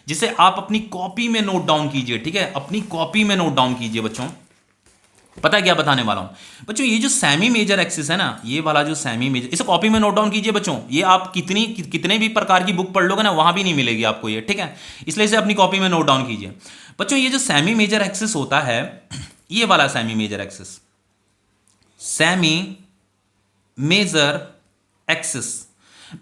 जिसे आप अपनी कॉपी में नोट डाउन कीजिए, ठीक है, अपनी कॉपी में नोट डाउन कीजिए बच्चों। पता है क्या बताने वाला हूं बच्चों, ये जो सेमी मेजर एक्सिस है ना, ये वाला जो सेमी मेजर, इसे कॉपी में नोट डाउन कीजिए बच्चों। ये आप कितने भी प्रकार की बुक पढ़ लोगे ना, वहां भी नहीं मिलेगी आपको ये, ठीक है। इसलिए इसे अपनी कॉपी में नोट डाउन कीजिए बच्चों। ये जो सेमी मेजर एक्सिस होता है, ये वाला semi major axis, semi major axis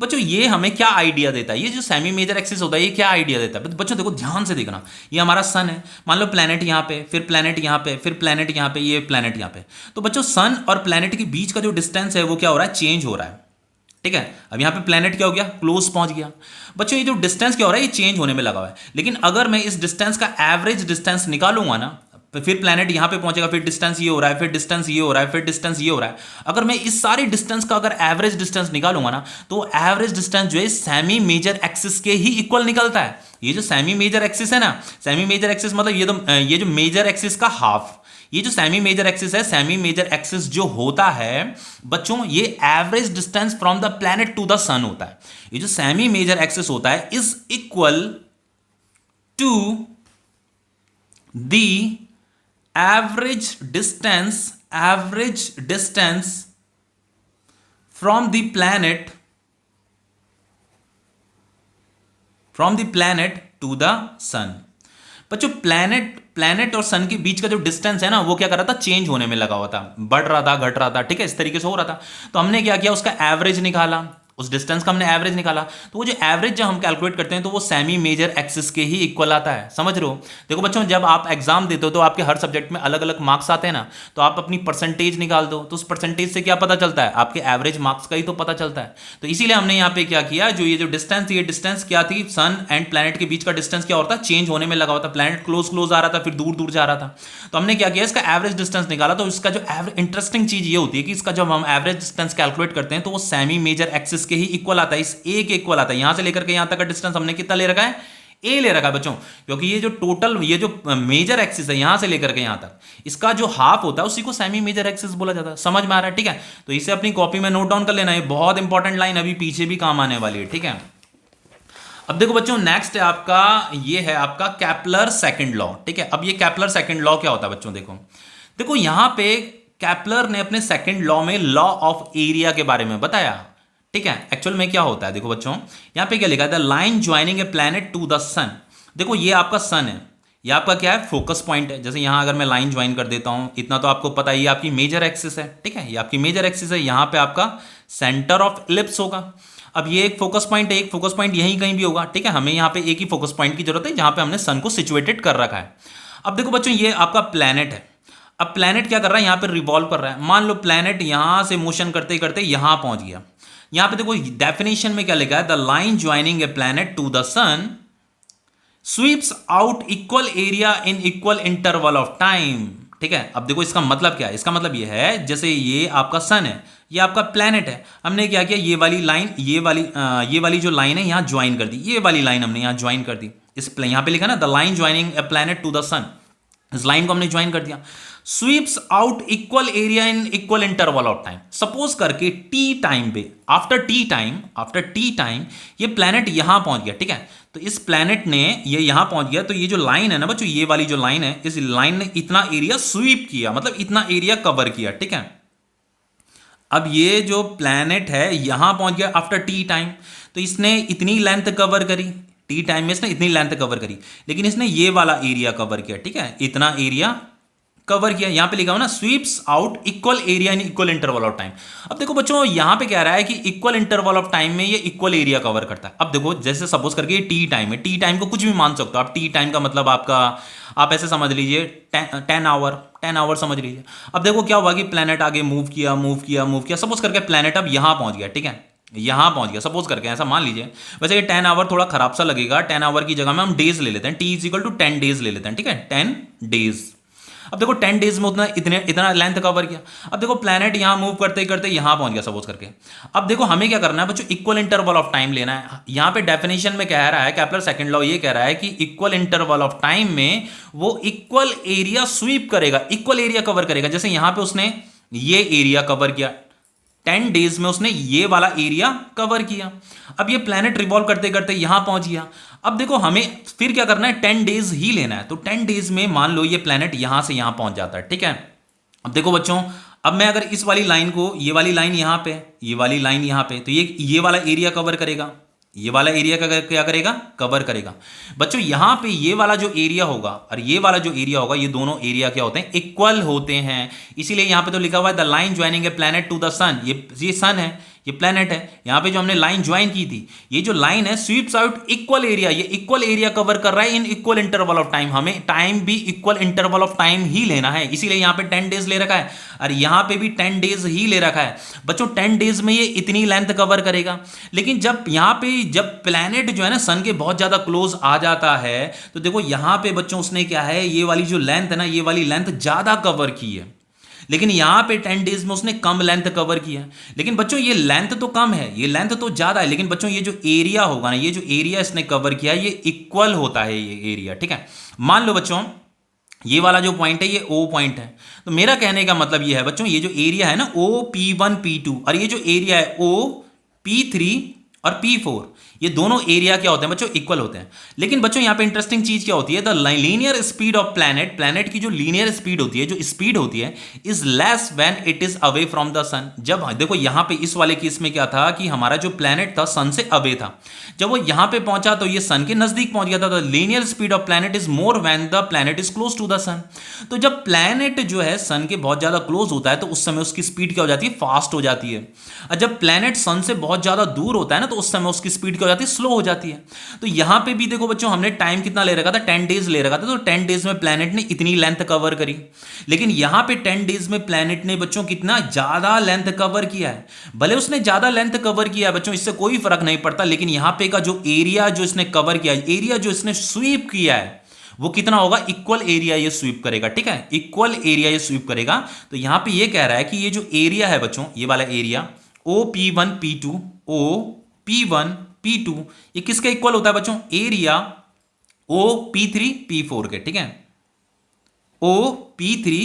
बच्चों, ये हमें क्या आइडिया देता है, ये जो सेमी मेजर एक्सिस होता है ये क्या आइडिया देता है बच्चों। देखो ध्यान से देखना, ये हमारा सन है, मान लो प्लैनेट यहां पे, फिर प्लैनेट यहां पे, फिर प्लैनेट यहां पे, ये प्लैनेट यहां पे। तो बच्चों सन और प्लैनेट के बीच का जो डिस्टेंस है वो क्या हो रहा है, चेंज हो रहा है, ठीक है। अब यहां पे प्लैनेट क्या हो गया, क्लोज पहुंच गया। बच्चों ये जो डिस्टेंस क्या हो रहा है, ये चेंज होने में लगा हुआ है। लेकिन अगर मैं इस डिस्टेंस का एवरेज डिस्टेंस निकालूंगा ना, फिर प्लैनेट यहां पे पहुंचेगा, फिर डिस्टेंस ये हो रहा है, फिर डिस्टेंस ये हो रहा है, फिर डिस्टेंस ये हो रहा है। अगर मैं इस सारे डिस्टेंस का अगर एवरेज डिस्टेंस निकालूंगा ना, तो एवरेज डिस्टेंस जो है सेमी मेजर एक्सिस के ही इक्वल निकलता है। ये जो सेमी मेजर एक्सिस है ना, सेमी मेजर एक्सिस मतलब ये जो मेजर एक्सिस का हाफ, ये जो सेमी मेजर एक्सिस है, सेमी मेजर एक्सिस जो होता है बच्चों, ये average distance from the planet to the sun होता है। ये जो सेमी मेजर एक्सिस होता है is equal to the average distance from the planet to the sun। बच्चों प्लैनेट और सन के बीच का जो डिस्टेंस है ना, वो क्या कर रहा था, चेंज होने में लगा हुआ था, बढ़ रहा था, घट रहा था, ठीक है, इस तरीके से हो रहा था। तो हमने क्या किया, उसका एवरेज निकाला, उस डिस्टेंस का हमने एवरेज निकाला। तो वो जो एवरेज जब हम कैलकुलेट करते हैं तो वो सेमी मेजर एक्सिस के ही इक्वल आता है, समझ रहे हो। देखो बच्चों जब आप एग्जाम देते हो तो आपके हर सब्जेक्ट में अलग अलग मार्क्स आते हैं ना, तो आप अपनी परसेंटेज निकाल दो, तो उस परसेंटेज से क्या पता चलता है, आपके एवरेज मार्क्स का ही तो पता चलता है। तो इसीलिए हमने यहाँ पे क्या किया, जो ये जो डिस्टेंस थी, ये डिस्टेंस क्या थी, सन एंड प्लैनेट के बीच का डिस्टेंस क्या होता है, चेंज होने में लगा हुआ था। प्लैनेट क्लोज आ रहा था, फिर दूर दूर जा रहा था। तो हमने क्या किया, इसका एवरेज डिस्टेंस निकाला। तो इसका जो इंटरेस्टिंग चीज ये होती है कि इसका जब हम एवरेज डिस्टेंस कैलकुलेट करते हैं तो वो सेमी मेजर एक्सिस के ही इक्वल आता है, ए के इक्वल आता है। यहां से लेकर के यहां तक का डिस्टेंस हमने कितना ले रखा है, ए ले रखा है बच्चों, क्योंकि ये जो टोटल, ये जो मेजर एक्सिस है यहां से लेकर के यहां तक, इसका जो हाफ होता है उसी को सेमी मेजर एक्सिस बोला जाता है। समझ में आ रहा है, ठीक है। तो इसे अपनी कॉपी में नोट डाउन कर लेना, ये बहुत इंपॉर्टेंट लाइन अभी पीछे भी काम आने वाली है, ठीक है। अब देखो बच्चों नेक्स्ट है आपका, ये है आपका कैप्लर सेकंड लॉ, ठीक है। अब ये कैप्लर सेकंड लॉ क्या होता है बच्चों, देखो यहां पे कैप्लर ने अपने सेकंड लॉ में लॉ ऑफ एरिया के बारे में बताया, ठीक है। एक्चुअल में क्या होता है, देखो बच्चों यहां पे क्या लिखा है, the line joining a planet to the sun. देखो ये आपका सन है, ये आपका क्या है, फोकस पॉइंट है। जैसे यहां अगर मैं लाइन ज्वाइन कर देता हूं, इतना तो आपको पता है, ये आपकी मेजर एक्सिस है, ठीक है, ये आपकी मेजर एक्सिस है। यहां पे आपका सेंटर ऑफ इलिप्स होगा। अब ये एक फोकस पॉइंट है, एक फोकस पॉइंट यहीं कहीं भी होगा, ठीक है। हमें यहां पे एक ही फोकस पॉइंट की जरूरत है जहां पे हमने सन को सिचुएटेड कर रखा है। अब देखो बच्चों ये आपका प्लैनेट है। अब प्लैनेट क्या कर रहा है, यहां पर रिवॉल्व कर रहा है। मान लो प्लैनेट यहां से मोशन करते करते यहां पहुंच गया। यहां पे देखो डेफिनेशन में क्या लिखा है, the line joining a planet to the sun sweeps out equal area in equal interval of time. ठीक है, अब देखो इसका मतलब क्या है, इसका मतलब ये है जैसे ये आपका सन है, ये आपका प्लैनेट है, हमने क्या किया, ये वाली लाइन ये वाली जो लाइन है यहां ज्वाइन कर दी, ये वाली लाइन हमने यहां ज्वाइन कर दी। इस यहां पे लिखा ना, the line joining a planet to the sun, इस लाइन को हमने ज्वाइन कर दिया। Sweeps out equal area in equal interval of time. Suppose करके टी टाइम पे, आफ्टर टी टाइम ये प्लैनेट यहां पहुंच गया। ठीक है, तो इस प्लैनेट ने ये यहां पहुंच गया, तो ये जो लाइन है ना बच्चों, ये वाली जो लाइन है, इस लाइन ने इतना एरिया स्वीप किया, मतलब इतना एरिया कवर किया। ठीक है, अब ये जो प्लैनेट है यहां पहुंच गया आफ्टर टी टाइम, तो इसने इतनी लेंथ कवर करी, टी टाइम में इसने इतनी लेंथ कवर करी, लेकिन इसने ये वाला एरिया कवर किया। ठीक है, इतना एरिया कवर किया। यहां पे लिखा हो ना, sweeps out equal area in equal interval of time. अब देखो बच्चों यहां पे कह रहा है कि इक्वल इंटरवल ऑफ टाइम में ये इक्वल एरिया कवर करता है। अब देखो जैसे सपोज करके ये टी टाइम है, टी टाइम को कुछ भी मान सकते हो आप। टी टाइम का मतलब आपका, आप ऐसे समझ लीजिए 10 आवर समझ लीजिए। अब देखो क्या हुआ कि प्लैनेट आगे मूव किया, सपोज करके प्लैनेट अब यहां पहुंच गया। ठीक है, यहां पहुंच गया, सपोज करके ऐसा मान लीजिए। वैसे ये 10 आवर थोड़ा खराब सा लगेगा, 10 आवर की जगह में हम डेज ले लेते हैं, T is equal to 10 days ले लेते हैं। ठीक है, 10 डेज। अब देखो 10 डेज में इतना लेंथ कवर किया। अब देखो प्लैनेट यहां मूव करते करते यहां पहुंच गया, सपोज करके। अब देखो हमें क्या करना है बच्चों, इक्वल इंटरवल ऑफ टाइम लेना है। यहां पे डेफिनेशन में कह रहा है, केपलर सेकंड लॉ ये कह रहा है कि इक्वल इंटरवल ऑफ टाइम में वो इक्वल एरिया स्वीप करेगा, इक्वल एरिया कवर करेगा। जैसे यहां पे उसने ये एरिया कवर किया, 10 डेज में उसने ये वाला एरिया कवर किया। अब ये प्लैनेट रिवॉल्व करते करते यहां पहुंच गया। अब देखो हमें फिर क्या करना है, 10 डेज ही लेना है। तो 10 डेज में मान लो ये प्लैनेट यहां से यहां पहुंच जाता है। ठीक है, अब देखो बच्चों, अब मैं अगर इस वाली लाइन को, ये वाली लाइन यहां पे, ये वाली लाइन यहां पे, तो ये वाला एरिया कवर करेगा, ये वाला एरिया क्या करेगा, कवर करेगा। बच्चों यहां पे ये वाला जो एरिया होगा और ये वाला जो एरिया होगा, ये दोनों एरिया क्या होते हैं, इक्वल होते हैं। इसीलिए यहां पे तो लिखा हुआ है the line joining a planet to the sun. ये सन है, ये प्लैनेट है। यहां पे जो हमने लाइन ज्वाइन की थी, ये जो लाइन है स्वीप्स आउट इक्वल एरिया, ये इक्वल एरिया कवर कर रहा है इन इक्वल इंटरवल ऑफ टाइम। हमें टाइम भी इक्वल इंटरवल ऑफ टाइम ही लेना है, इसीलिए यहां पे 10 डेज ले रखा है और यहां पे भी 10 डेज ही ले रखा है। बच्चों 10 डेज में ये इतनी लेंथ कवर करेगा। लेकिन जब यहां पे जब प्लैनेट जो है ना सन के बहुत ज्यादा क्लोज आ जाता है, तो देखो यहां पे बच्चों उसने क्या है, ये वाली जो लेंथ है ना, ये वाली लेंथ ज्यादा कवर की है। लेकिन यहां पे 10 डेज में उसने कम लेंथ कवर किया। लेकिन बच्चों ये लेंथ तो कम है, ये लेंथ तो ज्यादा है, लेकिन बच्चों ये जो एरिया होगा ना, ये जो एरिया इसने कवर किया, ये इक्वल होता है ये एरिया। ठीक है, मान लो बच्चों ये वाला जो पॉइंट है ये ओ पॉइंट है। तो मेरा कहने का मतलब ये है बच्चों, ये जो एरिया है ना ओ P1 P2 और ये जो एरिया है ओ P3 और P4, ये दोनों एरिया क्या होते हैं बच्चों, इक्वल होते हैं। लेकिन बच्चों यहां पे इंटरेस्टिंग चीज क्या होती है, the linear speed of planet, planet की जो लीनियर स्पीड होती है, जो स्पीड होती है, is less when it is away from the sun. जब देखो यहां पे इस वाले केस में क्या था कि हमारा जो प्लैनेट था सन से अवे था, जब वो यहां पे पहुंचा तो ये सन के नजदीक पहुंच गया था। The linear speed of planet is more when the planet is close to the sun. तो जब प्लैनेट जो है सन के बहुत ज्यादा क्लोज होता है तो उस समय उसकी स्पीड क्या हो जाती है, फास्ट हो जाती है। और जब प्लैनेट सन से बहुत ज्यादा दूर होता है ना, तो उस समय उसकी स्पीड क्या हो जाती है, स्लो हो जाती है। तो यहां पे भी देखो बच्चों हमने टाइम कितना ले रखा था, 10 डेज ले रखा था। तो 10 डेज में प्लैनेट ने इतनी लेंथ कवर करी। लेकिन यहां पे 10 डेज में प्लैनेट ने बच्चों कितना ज्यादा लेंथ कवर किया है। भले उसने ज्यादा लेंथ कवर किया है बच्चों, इससे कोई फर्क नहीं पड़ता, लेकिन यहां पे का जो एरिया जो इसने कवर किया है, एरिया जो इसने स्वीप किया है, वो कितना होगा, इक्वल एरिया ये स्वीप करेगा। ठीक है, इक्वल एरिया ये स्वीप करेगा। तो यहां पे ये कह रहा है कि ये जो एरिया है बच्चों, ये वाला area OP1 P2, OP1 P2, ये किसके इक्वल होता है बच्चों, एरिया OP3 P4 के। ठीक है, OP3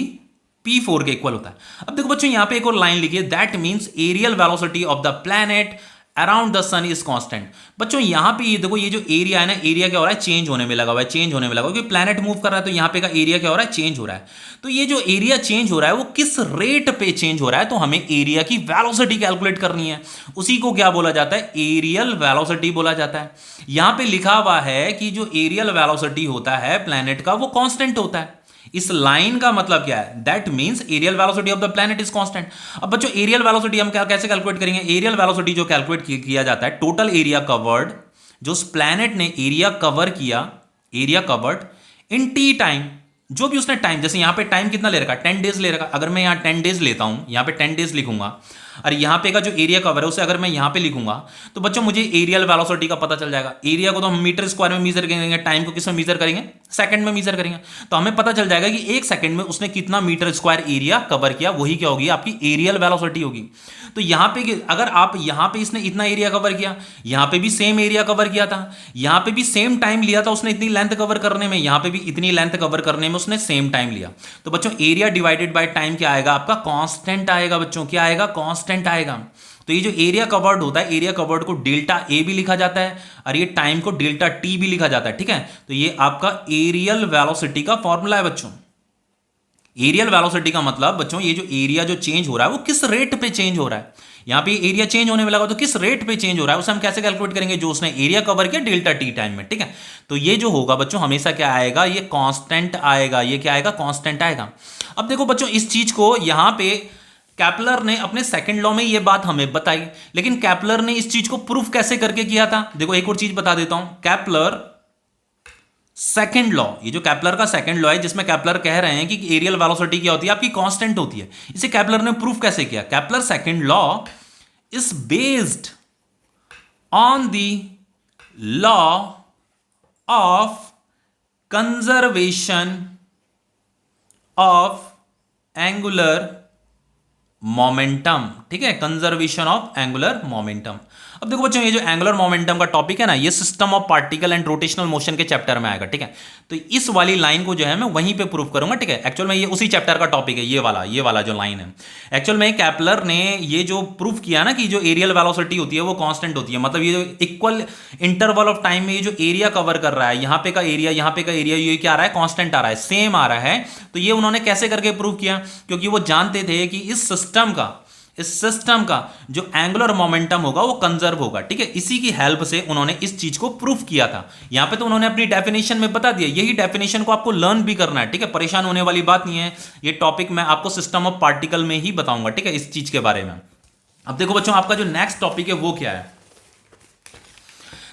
P4 के इक्वल होता है। अब देखो बच्चों यहां पे एक और लाइन लिखी है, that means areal velocity of the planet around the sun is constant. बच्चों यहां पे ये देखो, ये जो एरिया है ना, एरिया क्या हो रहा है, चेंज होने में लगा हुआ है, चेंज होने में लगा हुआ है, क्योंकि प्लैनेट मूव कर रहा है। तो यहां पे का एरिया क्या हो रहा है, चेंज हो रहा है। तो ये जो एरिया चेंज हो रहा है वो किस रेट पे चेंज हो रहा है, तो हमें एरिया की वेलोसिटी कैलकुलेट करनी है। उसी को क्या बोला जाता है, एरियल वेलोसिटी बोला जाता है। यहां पे लिखा हुआ है कि जो एरियल वेलोसिटी होता है प्लैनेट का, वो कांस्टेंट होता है। इस लाइन का मतलब क्या है, that means areal velocity of the planet is constant. अब बच्चों एरियल वेलोसिटी हम कैसे कैलकुलेट करेंगे, एरियल वेलोसिटी जो कैलकुलेट किया जाता है, टोटल एरिया कवर्ड, जो उस प्लैनेट ने एरिया कवर किया, area covered in T time, जो भी उसने टाइम, जैसे यहाँ पे टाइम कितना ले रखा है, 10 डेज ले रखा। अगर मैं यहाँ 10 डेज लेता हूँ, यहाँ पे 10 डेज लिखूंगा, और यहाँ पे का जो एरिया कवर है उसे अगर मैं यहाँ पे लिखूंगा, तो बच्चों मुझे एरियल वेलोसिटी का पता चल जाएगा। एरिया को तो हम मीटर स्क्वायर में मेजर करेंगे, टाइम को किस में मेजर करेंगे, सेकंड में मेजर करेंगे। तो हमें पता चल जाएगा कि एक सेकंड में उसने कितना मीटर स्क्वायर एरिया कवर किया, वही क्या होगी, आपकी एरियल वेलोसिटी होगी। तो यहाँ पे अगर आप यहाँ पे इसने इतना एरिया कवर किया, यहाँ पे भी सेम एरिया कवर किया था, यहाँ पे भी सेम टाइम लिया था उसने इतनी लेंथ कवर करने में, यहाँ पे भी इतनी लेंथ कवर करने में उसने सेम टाइम लिया, तो बच्चों एरिया डिवाइडेड बाय टाइम क्या आएगा, आपका कांस्टेंट आएगा। बच्चों क्या आएगा, कांस्टेंट आएगा। तो ये जो एरिया कवर्ड होता है, एरिया कवर्ड को डेल्टा ए भी लिखा जाता है, और ये टाइम को डेल्टा टी भी लिखा जाता है, ठीक है। तो ये आपका एरियल वेलोसिटी का फॉर्मूला है बच्चों। एरियल वेलोसिटी का मतलब बच्चों ये जो एरिया जो चेंज हो रहा है वो किस रेट पे चेंज हो रहा है। यहां पे एरिया चेंज होने में लगा तो किस रेट पे चेंज हो रहा है उसे हम कैसे कैलकुलेट करेंगे, जो उसने एरिया कवर किया डेल्टा टी टाइम में, ठीक है। तो ये जो होगा बच्चों हमेशा क्या आएगा, ये कांस्टेंट आएगा। ये क्या आएगा, कांस्टेंट आएगा। अब देखो बच्चों इस चीज को यहां पे कैपलर ने अपने सेकंड लॉ में ये बात हमें बताई, लेकिन कैपलर ने इस चीज को प्रूफ कैसे करके किया था। देखो एक और चीज बता देता हूं, कैपलर सेकंड लॉ, ये जो कैपलर का सेकंड लॉ है जिसमें कैपलर कह रहे हैं कि एरियल वेलोसिटी क्या होती है, आपकी कांस्टेंट होती है, इसे कैपलर ने प्रूफ कैसे किया। कैपलर second law is based on the law of conservation of angular momentum, ठीक है, कंजर्वेशन ऑफ एंगुलर मोमेंटम। अब देखो बच्चों ये जो एंगुलर मोमेंटम का टॉपिक है ना, ये system of particle and rotational motion के चैप्टर में आएगा, ठीक है। तो इस वाली लाइन को जो है मैं वहीं पे प्रूव करूंगा, ठीक है। एक्चुअल में ये उसी चैप्टर का टॉपिक है, ये वाला जो लाइन है। एक्चुअल में कैपलर ने ये जो प्रूफ किया ना कि जो एरियल वेलोसिटी होती है वो कांस्टेंट होती है, मतलब ये जो इक्वल इंटरवल ऑफ टाइम में ये जो एरिया कवर कर रहा है, यहाँ पे का एरिया, यहाँ पे का एरिया, ये क्या आ रहा है, कांस्टेंट आ रहा है, सेम आ रहा है। तो ये उन्होंने कैसे करके प्रूव किया, क्योंकि वो जानते थे कि इस सिस्टम का जो एंगुलर मोमेंटम होगा वो कंजर्व होगा, ठीक है। इसी की हेल्प से उन्होंने इस चीज को प्रूफ किया था। यहां पे तो उन्होंने अपनी डेफिनेशन में बता दिया, यही डेफिनेशन को आपको लर्न भी करना है, ठीक है। परेशान होने वाली बात नहीं है, ये टॉपिक मैं आपको सिस्टम ऑफ पार्टिकल में ही बताऊंगा, ठीक है, इस चीज के बारे में। अब देखो बच्चों आपका जो नेक्स्ट टॉपिक है वो क्या है।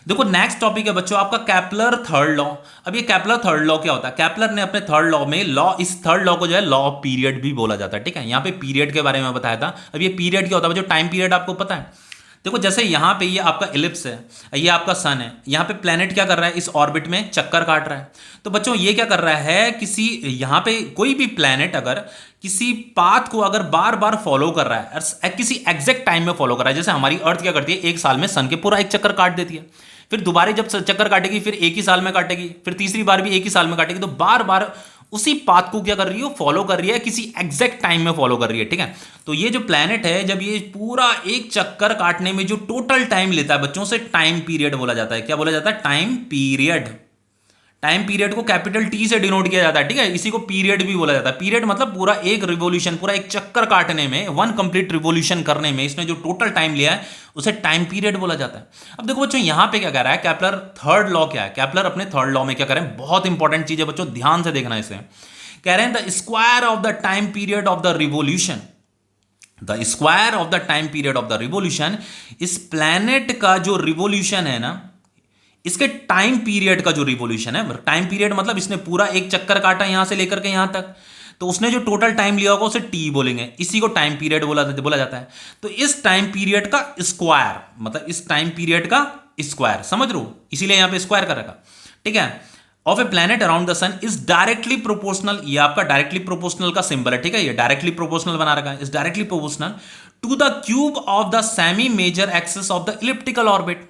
देखो नेक्स्ट टॉपिक है बच्चों आपका कैपलर थर्ड लॉ। अब ये कैपलर थर्ड लॉ क्या होता है, कैपलर ने अपने थर्ड लॉ में इस थर्ड लॉ को जो है लॉ ऑफ पीरियड भी बोला जाता है, ठीक है। यहां पे पीरियड के बारे में बताया था। अब ये पीरियड क्या होता है, जो टाइम पीरियड आपको पता है। देखो जैसे यहां पे ये आपका इलिप्स है, ये आपका सन है, यहां पे प्लेनेट क्या कर रहा है, इस ऑर्बिट में चक्कर काट रहा है। तो बच्चों ये क्या कर रहा है, किसी यहां पे कोई भी प्लेनेट अगर किसी पाथ को अगर बार बार फॉलो कर रहा है, किसी एग्जैक्ट टाइम में फॉलो कर रहा है, जैसे हमारी अर्थ क्या करती है, एक साल में सन के पूरा एक चक्कर काट देती है, फिर दोबारा जब चक्कर काटेगी फिर एक ही साल में काटेगी, फिर तीसरी बार भी एक ही साल में काटेगी। तो बार बार उसी पाथ को क्या कर रही है, फॉलो कर रही है, किसी एग्जैक्ट टाइम में फॉलो कर रही है, ठीक है। तो ये जो प्लैनेट है जब ये पूरा एक चक्कर काटने में जो टोटल टाइम लेता है बच्चों से, टाइम पीरियड बोला जाता है। क्या बोला जाता है, टाइम पीरियड। टाइम पीरियड को कैपिटल टी से डिनोट किया जाता है, ठीक है। इसी को पीरियड भी बोला जाता है। पीरियड मतलब पूरा एक रिवोल्यूशन, पूरा एक चक्कर काटने में, वन कंप्लीट रिवोल्यूशन करने में इसने जो टोटल टाइम लिया है उसे टाइम पीरियड बोला जाता है। अब देखो बच्चों यहां पे क्या कह रहा है कैपलर, थर्ड लॉ क्या है, कैपलर अपने थर्ड लॉ में क्या करें, बहुत इंपॉर्टेंट चीज है बच्चों, ध्यान से देखना इसे। कह रहे हैं the square of the time period of the revolution, the square of the time period of the revolution, इस प्लैनेट का जो रिवोल्यूशन है ना, इसके टाइम पीरियड का जो रिवोल्यूशन है, टाइम पीरियड मतलब इसने पूरा एक चक्कर काटा यहां से लेकर के यहां तक, तो उसने जो टोटल टाइम लिया होगा उसे टी बोलेंगे, इसी को टाइम पीरियड बोला जाता है। तो इस टाइम पीरियड का स्क्वायर मतलब इस टाइम पीरियड का स्क्वायर, समझ लो, इसीलिए यहां पे स्क्वायर कर रखा, ठीक है, of a planet around the sun is directly proportional. ये आपका डायरेक्टली प्रोपोर्शनल का सिंबल है, ठीक है, ये डायरेक्टली प्रोपोर्शनल बना रखा है, is directly proportional to the cube of the semi major axis of the elliptical orbit.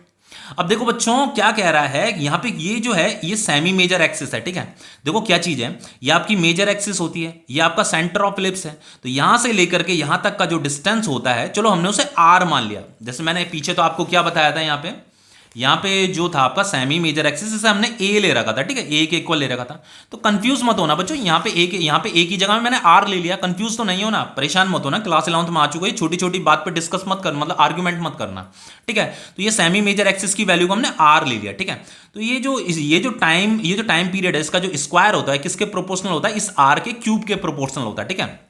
अब देखो बच्चों क्या कह रहा है यहां पे, ये जो है ये सेमी मेजर एक्सिस है, ठीक है। देखो क्या चीज है, ये आपकी मेजर एक्सिस होती है, ये आपका सेंटर ऑफ इलिप्स है। तो यहां से लेकर के यहां तक का जो डिस्टेंस होता है, चलो हमने उसे आर मान लिया। जैसे मैंने पीछे तो आपको क्या बताया था, यहां पे जो था आपका सेमी मेजर एक्सिस, इसे हमने ए ले रखा था, ठीक है, ए के इक्वल ले रखा था। तो कंफ्यूज मत होना बच्चों, यहां पे ए की जगह में मैंने आर ले लिया, कंफ्यूज तो नहीं होना, परेशान मत होना, क्लास 11th में आ चुका है, छोटी छोटी बात पे डिस्कस मत कर, मतलब आर्ग्यूमेंट मत करना, ठीक है। तो ये सेमी मेजर एक्सिस की वैल्यू को हमने आर ले लिया, ठीक है। तो ये जो टाइम पीरियड है, इसका जो स्क्वायर होता है किसके प्रोपोर्शनल होता है, इस आर के क्यूब के प्रोपोर्शनल होता है, ठीक है।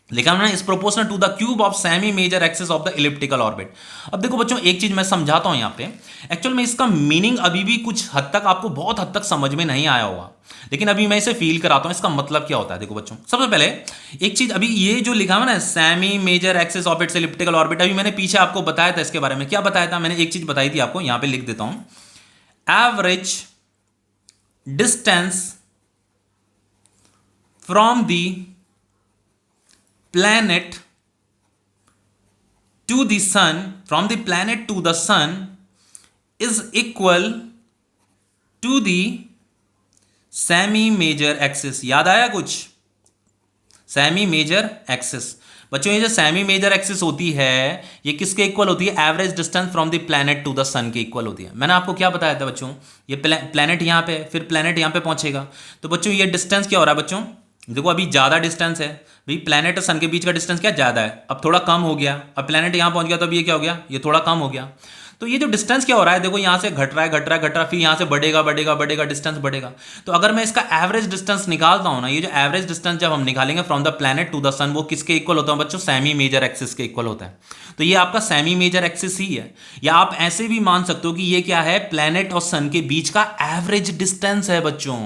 लिखा हमने is proportional to the cube of semi major axis of the elliptical orbit. अब देखो बच्चों एक चीज मैं समझाता हूं यहां पे, एक्चुअल में इसका मीनिंग अभी भी कुछ हद तक आपको बहुत हद तक समझ में नहीं आया होगा, लेकिन अभी मैं इसे फील कराता हूं इसका मतलब क्या होता है। देखो बच्चों सबसे पहले एक चीज, अभी ये जो लिखा हुआ ना semi major axis of its elliptical orbit, अभी मैंने पीछे आपको बताया था इसके बारे में। क्या बताया था मैंने? एक चीज बताई थी आपको, यहां पे लिख देता हूं, average distance from the planet to the sun, from the planet to the sun is equal to the semi major axis। याद आया कुछ? सेमी मेजर एक्सिस बच्चों, ये जो सेमी मेजर एक्सिस होती है ये किसके इक्वल होती है? Average distance from the planet to the sun के इक्वल होती है। मैंने आपको क्या बताया था बच्चों, ये प्लैनेट यहाँ पे, फिर प्लैनेट यहाँ पे पहुंचेगा, तो बच्चों ये डिस्टेंस क्या हो रहा है बच्चों? देखो अभी ज़्यादा डिस्टेंस है भाई, प्लैनेट और सन के बीच का डिस्टेंस क्या ज़्यादा है, अब थोड़ा कम हो गया, अब प्लैनेट यहाँ पहुंच गया तो अब ये क्या हो गया? ये थोड़ा कम हो गया। तो ये जो डिस्टेंस क्या हो रहा है, देखो यहाँ से घट रहा है घट रहा है घट रहा है, फिर यहाँ से बढ़ेगा बढ़ेगा बढ़ेगा, डिस्टेंस बढ़ेगा। तो अगर मैं इसका एवरेज डिस्टेंस निकालता हूँ ना, ये जो एवरेज डिस्टेंस जब हम निकालेंगे from the planet to the sun, वो किसके इक्वल होता है बच्चों? सेमी मेजर एक्सिस के इक्वल होता है। तो ये आपका सेमी मेजर एक्सिस ही है, या आप ऐसे भी मान सकते हो कि ये क्या है? प्लैनेट और सन के बीच का एवरेज डिस्टेंस है बच्चों।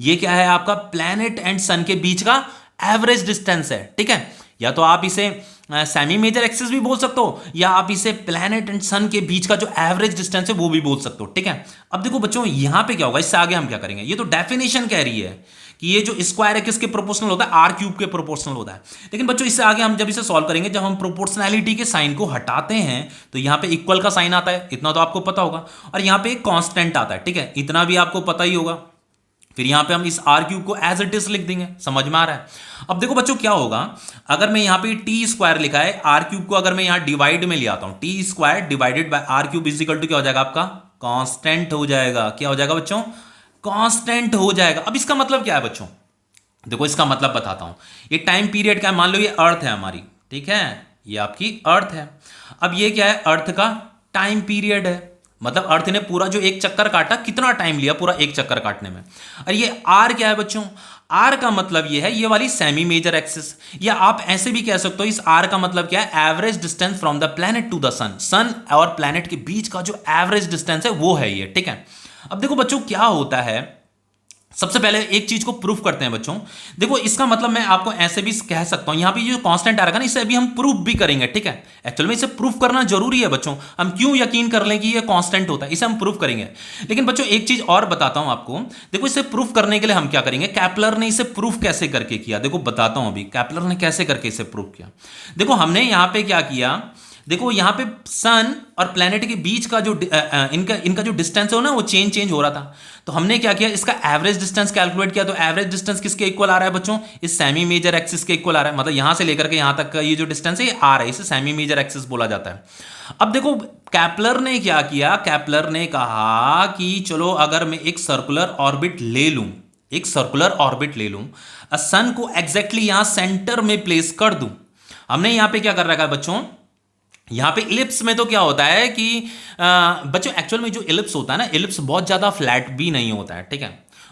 ये क्या है? आपका प्लैनेट एंड सन के बीच का एवरेज डिस्टेंस है, ठीक है। या तो आप इसे सेमी मेजर एक्सिस भी बोल सकते हो, या आप इसे प्लैनेट एंड सन के बीच का जो एवरेज डिस्टेंस है वो भी बोल सकते हो, ठीक है। अब देखो बच्चों यहां पे क्या होगा, इससे आगे हम क्या करेंगे, ये तो डेफिनेशन कह रही है कि ये जो स्क्वायर है किसके प्रोपोर्शनल होता है? आर क्यूब के प्रोपोर्शनल होता है। लेकिन बच्चों इससे आगे हम जब इसे सॉल्व करेंगे, जब हम प्रोपोर्शनैलिटी के साइन को हटाते हैं तो यहां पे इक्वल का साइन आता है, इतना तो आपको पता होगा, और यहां पे एक कांस्टेंट आता है, ठीक है, इतना भी आपको पता ही होगा। फिर यहां पे हम इस आर क्यूब को एज इट इज लिख देंगे, समझ में आ रहा है? अब देखो बच्चों क्या होगा, अगर मैं यहां पे टी स्क्वायर लिखा है, आर क्यूब को अगर मैं यहां डिवाइड में ले आता हूं, T square divided by R cube is equal to क्या हो जाएगा आपका? कांस्टेंट हो जाएगा। क्या हो जाएगा बच्चों? कांस्टेंट हो जाएगा। अब इसका मतलब क्या है बच्चों? देखो इसका मतलब बताता हूं, ये टाइम पीरियड का है, मान लो ये अर्थ है हमारी, ठीक है, ये आपकी अर्थ है। अब ये क्या है? अर्थ का टाइम पीरियड है, मतलब अर्थ ने पूरा जो एक चक्कर काटा, कितना टाइम लिया पूरा एक चक्कर काटने में। और ये आर क्या है बच्चों? आर का मतलब ये है ये वाली सेमी मेजर एक्सिस, या आप ऐसे भी कह सकते हो इस आर का मतलब क्या है? Average distance from the planet to the sun, sun और प्लैनेट के बीच का जो एवरेज डिस्टेंस है वो है ये, ठीक है। अब देखो बच्चों क्या होता है, सबसे पहले एक चीज को प्रूफ करते हैं बच्चों। देखो इसका मतलब मैं आपको ऐसे भी कह सकता हूं, यहां पे जो कांस्टेंट आ रहा है ना, इसे अभी हम प्रूफ भी करेंगे, ठीक है। एक्चुअल में इसे प्रूफ करना जरूरी है बच्चों, हम क्यों यकीन कर लें कि ये कांस्टेंट होता है, इसे हम प्रूफ करेंगे। लेकिन बच्चों एक चीज और बताता हूं आपको, देखो इसे प्रूफ करने के लिए हम क्या करेंगे, कैपलर ने इसे प्रूफ कैसे करके किया, देखो बताता हूं अभी कैपलर ने कैसे करके इसे प्रूफ किया। देखो हमने यहां पे क्या किया, देखो यहां पे सन और प्लैनेट के बीच का जो इनका जो डिस्टेंस है ना, वो चेंज हो रहा था। तो हमने क्या किया, इसका एवरेज डिस्टेंस कैलकुलेट किया। तो एवरेज डिस्टेंस किसके इक्वल आ रहा है बच्चों? इस सेमी मेजर एक्सिस के इक्वल आ रहा है, मतलब यहां से लेकर के यहां तक का ये जो डिस्टेंस है ये आ रहा है, इसे सेमी मेजर एक्सिस बोला जाता है। अब देखो कैपलर ने क्या किया, कैपलर ने कहा कि चलो अगर मैं एक सर्कुलर ऑर्बिट ले लूं, एक सर्कुलर ऑर्बिट ले लूं, सन को एग्जैक्टली यहां सेंटर में प्लेस कर दूं। हमने यहां पे क्या कर रखा है बच्चों, यहां पे इलिप्स में तो क्या होता है कि बच्चों एक्चुअल में जो इलिप्स होता है ना, इलिप्स बहुत ज्यादा फ्लैट भी नहीं होता है, ठीक है,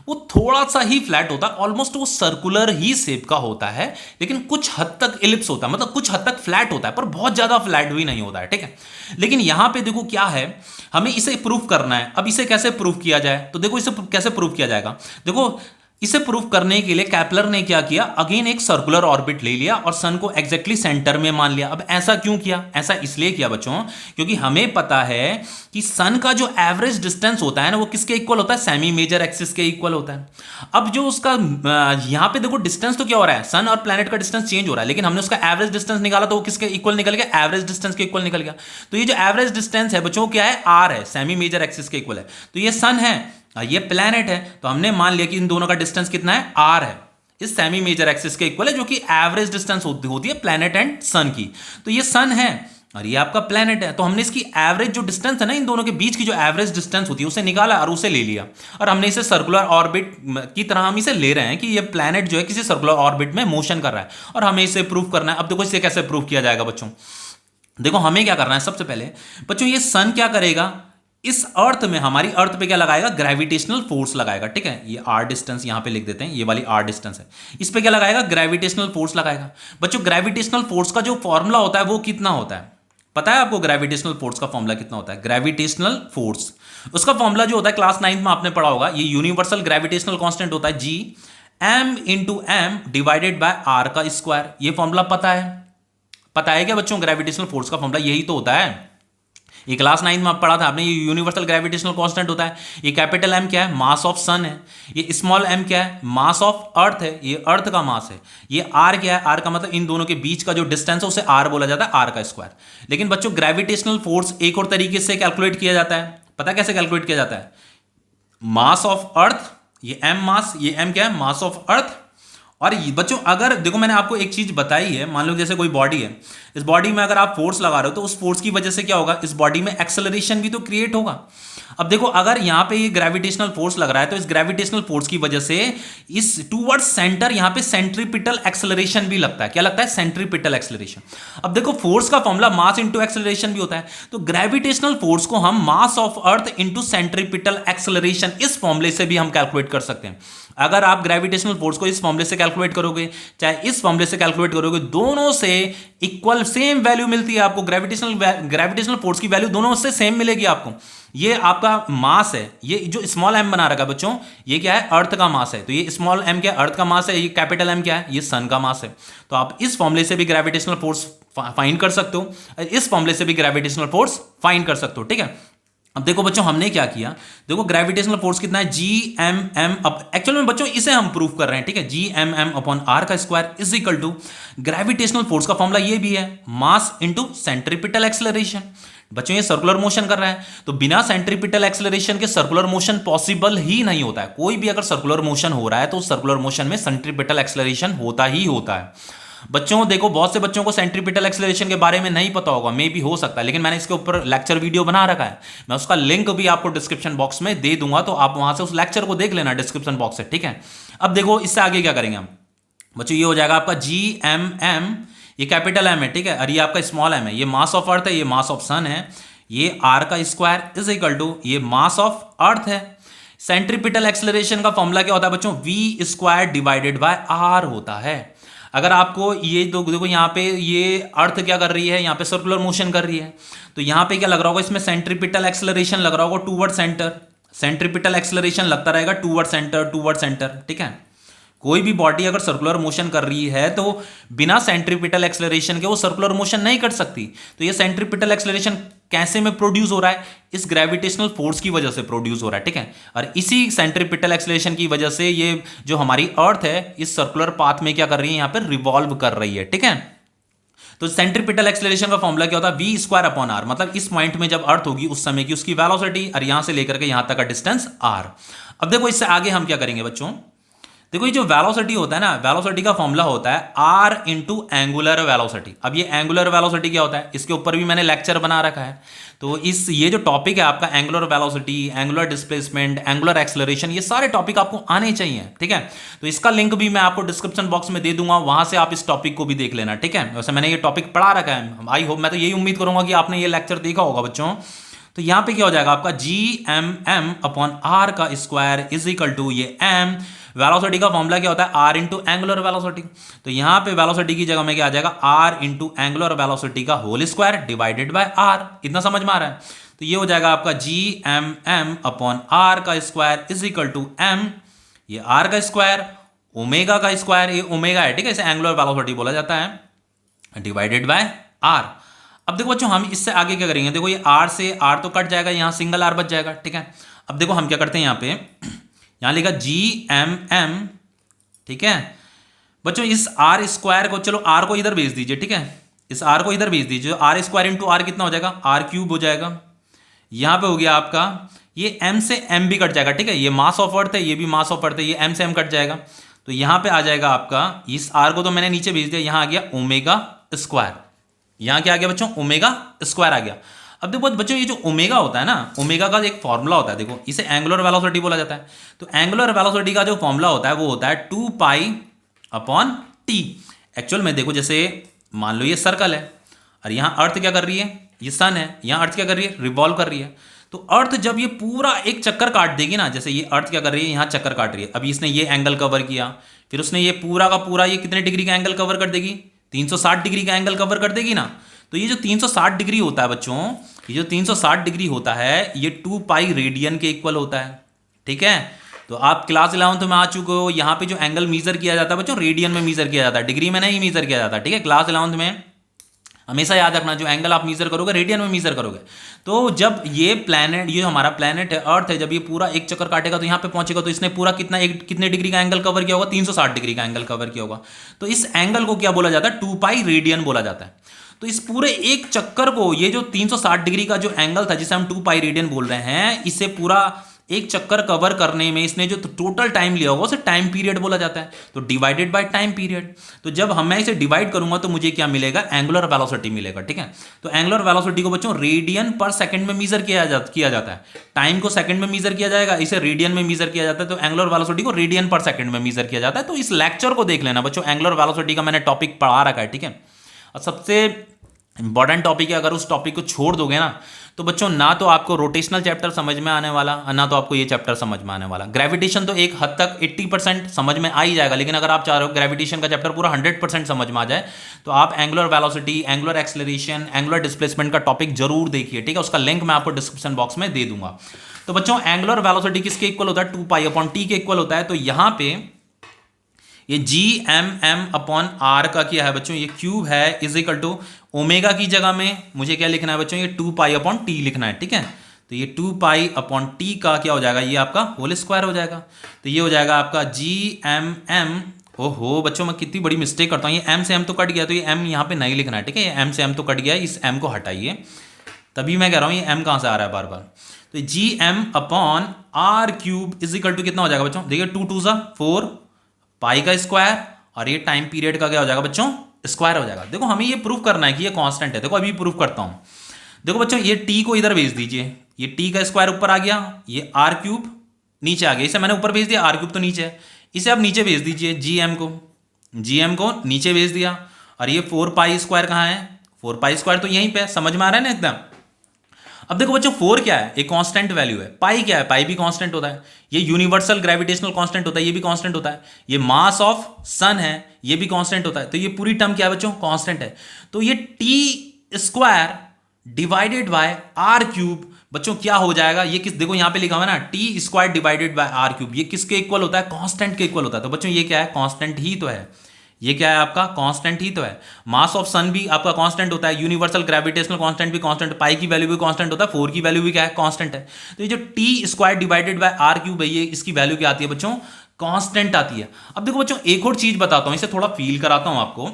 वो थोड़ा सा ही फ्लैट होता है, ऑलमोस्ट वो सर्कुलर ही शेप का होता है, लेकिन कुछ हद तक इलिप्स होता है, मतलब कुछ हद तक फ्लैट होता है, पर बहुत ज्यादा फ्लैट भी नहीं होता है, ठीक है। लेकिन यहां पे देखो क्या है, हमें इसे प्रूफ करना है। अब इसे कैसे प्रूफ किया जाए, तो देखो इसे कैसे प्रूफ किया जाएगा। देखो इसे प्रूफ करने के लिए कैपलर ने क्या किया, अगेन एक सर्कुलर ऑर्बिट ले लिया और सन को एग्जैक्टली सेंटर में मान लिया। अब ऐसा क्यों किया? ऐसा इसलिए किया बच्चों क्योंकि हमें पता है कि सन का जो एवरेज डिस्टेंस होता है ना, वो किसके इक्वल होता है? सेमी मेजर एक्सिस के इक्वल होता है। अब जो उसका यहां पे देखो डिस्टेंस तो क्या हो रहा है, सन और प्लैनेट का डिस्टेंस चेंज हो रहा है, लेकिन हमने उसका एवरेज डिस्टेंस निकाला तो वो किसके इक्वल निकल गया? एवरेज डिस्टेंस के इक्वल निकल गया। तो ये जो एवरेज डिस्टेंस है बच्चों क्या है? आर है, सेमी मेजर एक्सिस के इक्वल है। तो ये सन है, ये प्लैनेट है, तो हमने मान लिया कि इन दोनों का डिस्टेंस कितना है? आर है, इस सेमी मेजर एक्सिस के इक्वल है, जो कि एवरेज डिस्टेंस होती है प्लैनेट एंड सन की। तो ये सन है और ये आपका प्लैनेट है, तो हमने इसकी एवरेज जो डिस्टेंस है ना, इन दोनों के बीच की जो एवरेज डिस्टेंस होती है उसे निकाला और उसे ले लिया, और हमने इसे सर्कुलर ऑर्बिट की तरह हम इसे ले रहे हैं कि ये प्लैनेट जो है किसी सर्कुलर ऑर्बिट में मोशन कर रहा है, और हमें इसे प्रूफ करना है। अब देखो इसे कैसे प्रूफ किया जाएगा बच्चों, देखो हमें क्या करना है, सबसे पहले बच्चों ये सन क्या करेगा, इस अर्थ में, हमारी अर्थ पे क्या लगाएगा, ग्रेविटेशनल फोर्स लगाएगा, ठीक है। ये आर डिस्टेंस यहां पे लिख देते हैं, ये वाली आर डिस्टेंस है, इस पे क्या लगाएगा, ग्रेविटेशनल फोर्स लगाएगा। बच्चों ग्रेविटेशनल फोर्स का जो फॉर्मूला होता है वो कितना होता है, पता है आपको ग्रेविटेशनल फोर्स का फॉर्मूला कितना होता है? ग्रेविटेशनल फोर्स, उसका फॉर्मूला जो होता है क्लास 9 में आपने पढ़ा होगा, ये यूनिवर्सल ग्रेविटेशनल कांस्टेंट होता है G M into M divided by R का स्क्वायर। ये फॉर्मूला पता है? पता है क्या बच्चों? ग्रेविटेशनल फोर्स का फॉर्मूला यही तो होता है, ये क्लास 9 में आप पढ़ा था आपने, ये यूनिवर्सल ग्रेविटेशनल कांस्टेंट होता है। ये कैपिटल एम क्या है, मास ऑफ सन है। ये स्मॉल एम क्या है, मास ऑफ अर्थ है, ये अर्थ का मास है। ये आर क्या है, आर का मतलब इन दोनों के बीच का जो डिस्टेंस है उसे आर बोला जाता है, आर का स्क्वायर। लेकिन बच्चों ग्रेविटेशनल फोर्स एक और तरीके से कैलकुलेट किया जाता है, पता कैसे कैलकुलेट किया जाता है? मास ऑफ अर्थ, ये एम मास, ये एम क्या है, मास ऑफ अर्थ। और बच्चों अगर देखो मैंने आपको एक चीज बताई है, मान लो जैसे कोई बॉडी है, इस बॉडी में अगर आप फोर्स लगा रहे हो तो उस फोर्स की वजह से क्या होगा, इस बॉडी में एक्सेलरेशन भी तो क्रिएट होगा। अब देखो अगर यहां पे ये ग्रेविटेशनल फोर्स लग रहा है तो इस ग्रेविटेशनल फोर्स की वजह से इस टूवर्ड सेंटर यहां पे सेंट्रीपिटल एक्सेलरेशन भी लगता है। क्या लगता है? Centripetal acceleration. अब देखो फोर्स का फॉर्मूला मास इंटू एक्सेलरेशन भी होता है, तो ग्रेविटेशनल फोर्स को हम mass of earth into centripetal acceleration, इस फॉर्मूले से भी हम कैलकुलेट कर सकते हैं। अगर आप ग्रेविटेशनल फोर्स को इस फॉर्मूले से कैलकुलेट करोगे चाहे इस फॉर्मूले से कैलकुलेट करोगे, दोनों से इक्वल सेम वैल्यू मिलती है आपको। ग्रेविटेशनल फोर्स की वैल्यू दोनों से सेम मिलेगी आपको। ये आपका मास है, ये जो स्मॉल एम बना रखा है बच्चों, ये क्या है, अर्थ का मास है। तो ये स्मॉल एम क्या है, अर्थ का मास है। ये कैपिटल एम क्या है, ये सन का मास है। तो आप इस फॉर्मूले से भी ग्रेविटेशनल फोर्स फाइंड कर सकते हो, इस फॉर्मूले से भी ग्रेविटेशनल फोर्स फाइंड कर सकते हो, ठीक है। अब देखो बच्चों हमने क्या किया, देखो ग्रेविटेशनल फोर्स कितना है, जी एम एम। अब एक्चुअल में बच्चों इसे हम प्रूफ कर रहे हैं, ठीक है। G M M upon R का square is equal to gravitational force का फॉर्मूला ये भी है, मास इंटू सेंट्रीपिटल एक्सेलरेशन। बच्चों ये सर्कुलर मोशन कर रहा है, तो बिना सेंट्रीपिटल एक्सेलरेशन के सर्कुलर मोशन पॉसिबल ही नहीं होता है। कोई भी अगर सर्कुलर मोशन हो रहा है तो सर्कुलर मोशन में सेंट्रीपिटल एक्सेलरेशन होता ही होता है। बच्चों देखो बहुत से बच्चों को सेंट्रीपिटल एक्सेलरेशन के बारे में नहीं पता होगा, मे भी हो सकता है, लेकिन मैंने इसके ऊपर लेक्चर वीडियो बना रखा है। मैं उसका लिंक भी आपको डिस्क्रिप्शन बॉक्स में दे दूंगा, तो आप वहां से उस लेक्चर को देख लेना डिस्क्रिप्शन बॉक्स से, ठीक है। अब देखो इससे आगे क्या करेंगे हम बच्चों, ये हो जाएगा आपका जी एम एम, ये कैपिटल एम है, ठीक है, और ये आपका स्मॉल एम है, ये मास ऑफ अर्थ है, ये मास ऑफ सन है, ये आर का स्क्वायर इज इक्वल टू ये मास ऑफ अर्थ है। सेंट्रीपिटल एक्सेलरेशन का फॉर्मूला क्या होता है बच्चों, V square divided by R होता है। अगर आपको ये देखो यहाँ पे ये अर्थ क्या कर रही है, यहाँ पे सर्कुलर मोशन कर रही है, तो यहाँ पे क्या लग रहा होगा, इसमें सेंट्रीपिटल एक्सेलरेशन लग रहा होगा टूवर्ड सेंटर। सेंट्रीपिटल एक्सेलरेशन लगता रहेगा टूवर्ड सेंटर, ठीक है। कोई भी बॉडी अगर सर्कुलर मोशन कर रही है तो बिना सेंट्रीपिटल एक्सेलरेशन के वो सर्कुलर मोशन नहीं कर सकती। तो ये सेंट्रीपिटल एक्सेलरेशन कैसे में प्रोड्यूस हो रहा है, इस ग्रेविटेशनल फोर्स की वजह से प्रोड्यूस हो रहा है, ठीक है। और इसी सेंट्रीपिटल एक्सेलरेशन की वजह से ये जो हमारी अर्थ है इस सर्कुलर पाथ में क्या कर रही है, यहाँ पर रिवॉल्व कर रही है, ठीक है। तो सेंट्रीपिटल एक्सेलरेशन का फॉर्मूला क्या होता है, वी स्क्वायर अपॉन आर, मतलब इस पॉइंट में जब अर्थ होगी उस समय की उसकी वेलोसिटी, और यहां से लेकर के यहां तक का डिस्टेंस आर। अब देखो इससे आगे हम क्या करेंगे बच्चों, देखो ये जो वेलोसिटी होता है ना, वेलोसिटी का फॉर्मूला होता है आर इंटू एंगुलर वेलोसिटी। अब ये एंगुलर वेलोसिटी क्या होता है, इसके ऊपर भी मैंने लेक्चर बना रखा है। तो ये जो टॉपिक है आपका angular velocity, angular displacement, angular acceleration, ये सारे टॉपिक आपको आने चाहिए, ठीक है। तो इसका लिंक भी मैं आपको डिस्क्रिप्शन बॉक्स में दे दूंगा, वहां से आप इस टॉपिक को भी देख लेना, ठीक है। वैसे मैंने ये टॉपिक पढ़ा रखा है, आई होप, मैं तो यही उम्मीद करूंगा कि आपने ये लेक्चर देखा होगा बच्चों। तो यहां पे क्या हो जाएगा आपका G M M upon R का स्क्वायर इज इक्वल टू ये एम, वेलोसिटी का फॉर्मूला क्या होता है, आर इंटू एंगुलर वेलोसिटी। तो यहां पे वेलोसिटी की जगह में क्या आ जाएगा, आर इंटू एंगुलर वेलोसिटी का whole square divided by R. इतना समझ में आ रहा है? तो ये हो जाएगा आपका G M M upon R का square is equal to M, ये आर का स्क्वायर, ओमेगा का स्क्वायर, ये ओमेगा है, ठीक है, इसे एंगुलर वेलोसिटी बोला जाता है, डिवाइडेड बाय आर। अब देखो बच्चों हम इससे आगे क्या करेंगे, देखो ये आर से आर तो कट जाएगा, यहां सिंगल आर बच जाएगा, ठीक है। अब देखो हम क्या करते हैं, यहां पे यहां लिखा जी एम एम, ठीक है बच्चों। इस आर स्क्वायर को, चलो आर को इधर भेज दीजिए, ठीक है, इस आर को इधर भेज दीजिए, आर स्क्वायर इंटू आर कितना हो जाएगा, आर क्यूब हो जाएगा। यहां पे हो गया आपका ये एम से एम भी कट जाएगा, ठीक है, ये मास ऑफ अर्थ है, ये भी मास ऑफ अर्थ है, ये एम से एम कट जाएगा। तो यहां पे आ जाएगा आपका, इस आर को तो मैंने नीचे भेज दिया, यहां आ गया ओमेगा स्क्वायर, यहां क्या आ गया बच्चों, ओमेगा स्क्वायर आ गया। अब देखो बच्चों ये जो ओमेगा होता है ना, ओमेगा का एक फॉर्मूला होता है, देखो इसे एंगुलर वेलोसिटी बोला जाता है। तो एंगुलर वेलोसिटी का जो फॉर्मूला होता है वो होता है 2 पाई अपॉन टी। एक्चुअल में देखो जैसे मान लो ये सर्कल है और यहां अर्थ क्या कर रही है, ये सन है, यहां अर्थ क्या कर रही है, रिवॉल्व कर रही है। तो अर्थ जब ये पूरा एक चक्कर काट देगी ना, जैसे ये अर्थ क्या कर रही है, यहाँ चक्कर काट रही है, अभी इसने ये एंगल कवर किया, फिर उसने ये पूरा का पूरा ये कितने डिग्री का एंगल कवर कर देगी, 360 डिग्री का एंगल कवर कर देगी ना। तो ये जो 360 डिग्री होता है बच्चों, ये जो 360 डिग्री होता है ये 2 पाई रेडियन के इक्वल होता है। ठीक है, तो आप क्लास 11th में आ चुके हो। यहाँ पे जो एंगल मीजर किया जाता है बच्चों, रेडियन में मीजर किया जाता है, डिग्री में नहीं मीजर किया जाता। ठीक है, क्लास 11th में हमेशा याद रखना, जो एंगल आप मीजर करोगे रेडियन में मीजर करोगे। तो जब ये प्लैनेट, ये हमारा प्लैनेट है अर्थ है, जब ये पूरा एक चक्कर काटेगा तो यहाँ पे पहुंचेगा, तो इसने पूरा कितने डिग्री का एंगल कवर किया होगा, 360 डिग्री का एंगल कवर किया होगा। तो इस एंगल को क्या बोला जाता है, 2 पाई रेडियन बोला जाता है। तो इस पूरे एक चक्कर को, ये जो 360 डिग्री का जो एंगल था जिसे हम 2 पाई रेडियन बोल रहे हैं, इसे पूरा एक चक्कर कवर करने में इसने जो टोटल टाइम लिया होगा उसे टाइम पीरियड बोला जाता है। तो डिवाइडेड बाय टाइम पीरियड, तो जब मैं इसे डिवाइड करूंगा तो मुझे क्या मिलेगा, एंगुलर वेलोसिटी मिलेगा। ठीक है, तो एंगुलर वेलोसिटी को बच्चों रेडियन पर सेकंड में मीजर किया जाता है। टाइम को सेकंड में मीजर किया जाएगा, इसे रेडियन में मीजर किया जाता है। तो एंगुलर वेलोसिटी को रेडियन पर सेकंड में मीजर किया जाता है। तो इस लेक्चर को देख लेना बच्चों, एंगुलर वेलोसिटी का मैंने टॉपिक पढ़ा रखा है। ठीक है, और सबसे इंपॉर्टेंट टॉपिक है, अगर उस टॉपिक को छोड़ दोगे ना तो बच्चों ना तो आपको रोटेशनल चैप्टर समझ में आने वाला, ना तो आपको ये चैप्टर समझ में आने वाला। ग्रेविटेशन तो एक हद तक 80% समझ में आ ही जाएगा, लेकिन अगर आप चाह रहे हो ग्रेविटेशन का चैप्टर पूरा 100% समझ में आ जाए तो आप angular velocity, angular acceleration, angular displacement का टॉपिक जरूर देखिए। ठीक है, उसका लिंक मैं आपको डिस्क्रिप्शन बॉक्स में दे दूंगा। तो बच्चों एंगुलर वेलोसिटी किसके इक्वल होता है, 2 पाई अपॉन टी के इक्वल होता है। तो यहां पे ये Gm अपॉन r का क्या है बच्चों, ये क्यूब है, इज इक्वल टू ओमेगा की जगह में मुझे क्या लिखना है बच्चों, ये 2 पाई अपॉन टी लिखना है। ठीक है, तो ये 2 पाई अपॉन टी का क्या हो जाएगा, ये आपका होल स्क्वायर हो जाएगा। तो ये हो जाएगा आपका Gmm, ओहो बच्चों मैं कितनी बड़ी मिस्टेक करता हूँ, ये m से m तो कट गया, तो ये m यहाँ पे नहीं लिखना है। ठीक है, ये m से m तो कट गया, इस m को हटाइए, तभी मैं कह रहा हूँ ये m कहाँ से आ रहा है बार बार। तो Gm upon r cube is equal to कितना हो जाएगा बच्चों, देखिए 2 2 4 पाई का स्क्वायर, और ये टाइम पीरियड का क्या हो जाएगा बच्चों, स्क्वायर हो जाएगा। देखो हमें ये प्रूफ करना है कि ये कांस्टेंट है। देखो अभी प्रूफ करता हूं। देखो बच्चों ये t को इधर भेज दीजिए, ये t का स्क्वायर ऊपर आ गया, ये r क्यूब नीचे आ गया, इसे मैंने ऊपर भेज दिया, r क्यूब तो नीचे है, इसे आप नीचे भेज दीजिए, gm को नीचे भेज दिया। और ये 4 पाई स्क्वायर कहाँ है, 4 पाई स्क्वायर तो यहीं पे, समझ में आ रहा है ना एकदम। अब देखो बच्चों 4 क्या है, एक कांस्टेंट वैल्यू है, पाई क्या है, पाई भी कांस्टेंट होता है, ये यूनिवर्सल ग्रेविटेशनल कांस्टेंट होता है, ये भी कांस्टेंट होता है, ये मास ऑफ सन है, ये भी कांस्टेंट होता है। तो ये पूरी टर्म क्या है बच्चों, कांस्टेंट है। तो ये T square divided by R cube बच्चों क्या हो जाएगा, ये किस, देखो यहां पे लिखा हुआ है ना, T square divided by R cube, ये किसके इक्वल होता है, कांस्टेंट के इक्वल होता है। तो बच्चों ये क्या है, कांस्टेंट ही तो है, ये क्या है आपका, कांस्टेंट ही तो है। मास ऑफ सन भी आपका कांस्टेंट होता है, यूनिवर्सल ग्रेविटेशनल कांस्टेंट भी कांस्टेंट, पाई की वैल्यू भी कांस्टेंट होता है, 4 की वैल्यू भी क्या है, कांस्टेंट है। तो ये जो T square divided by R cube है, ये इसकी वैल्यू क्या आती है बच्चों, कांस्टेंट आती है। अब देखो बच्चों एक और चीज बताता हूं, इसे थोड़ा फील कराता हूं आपको।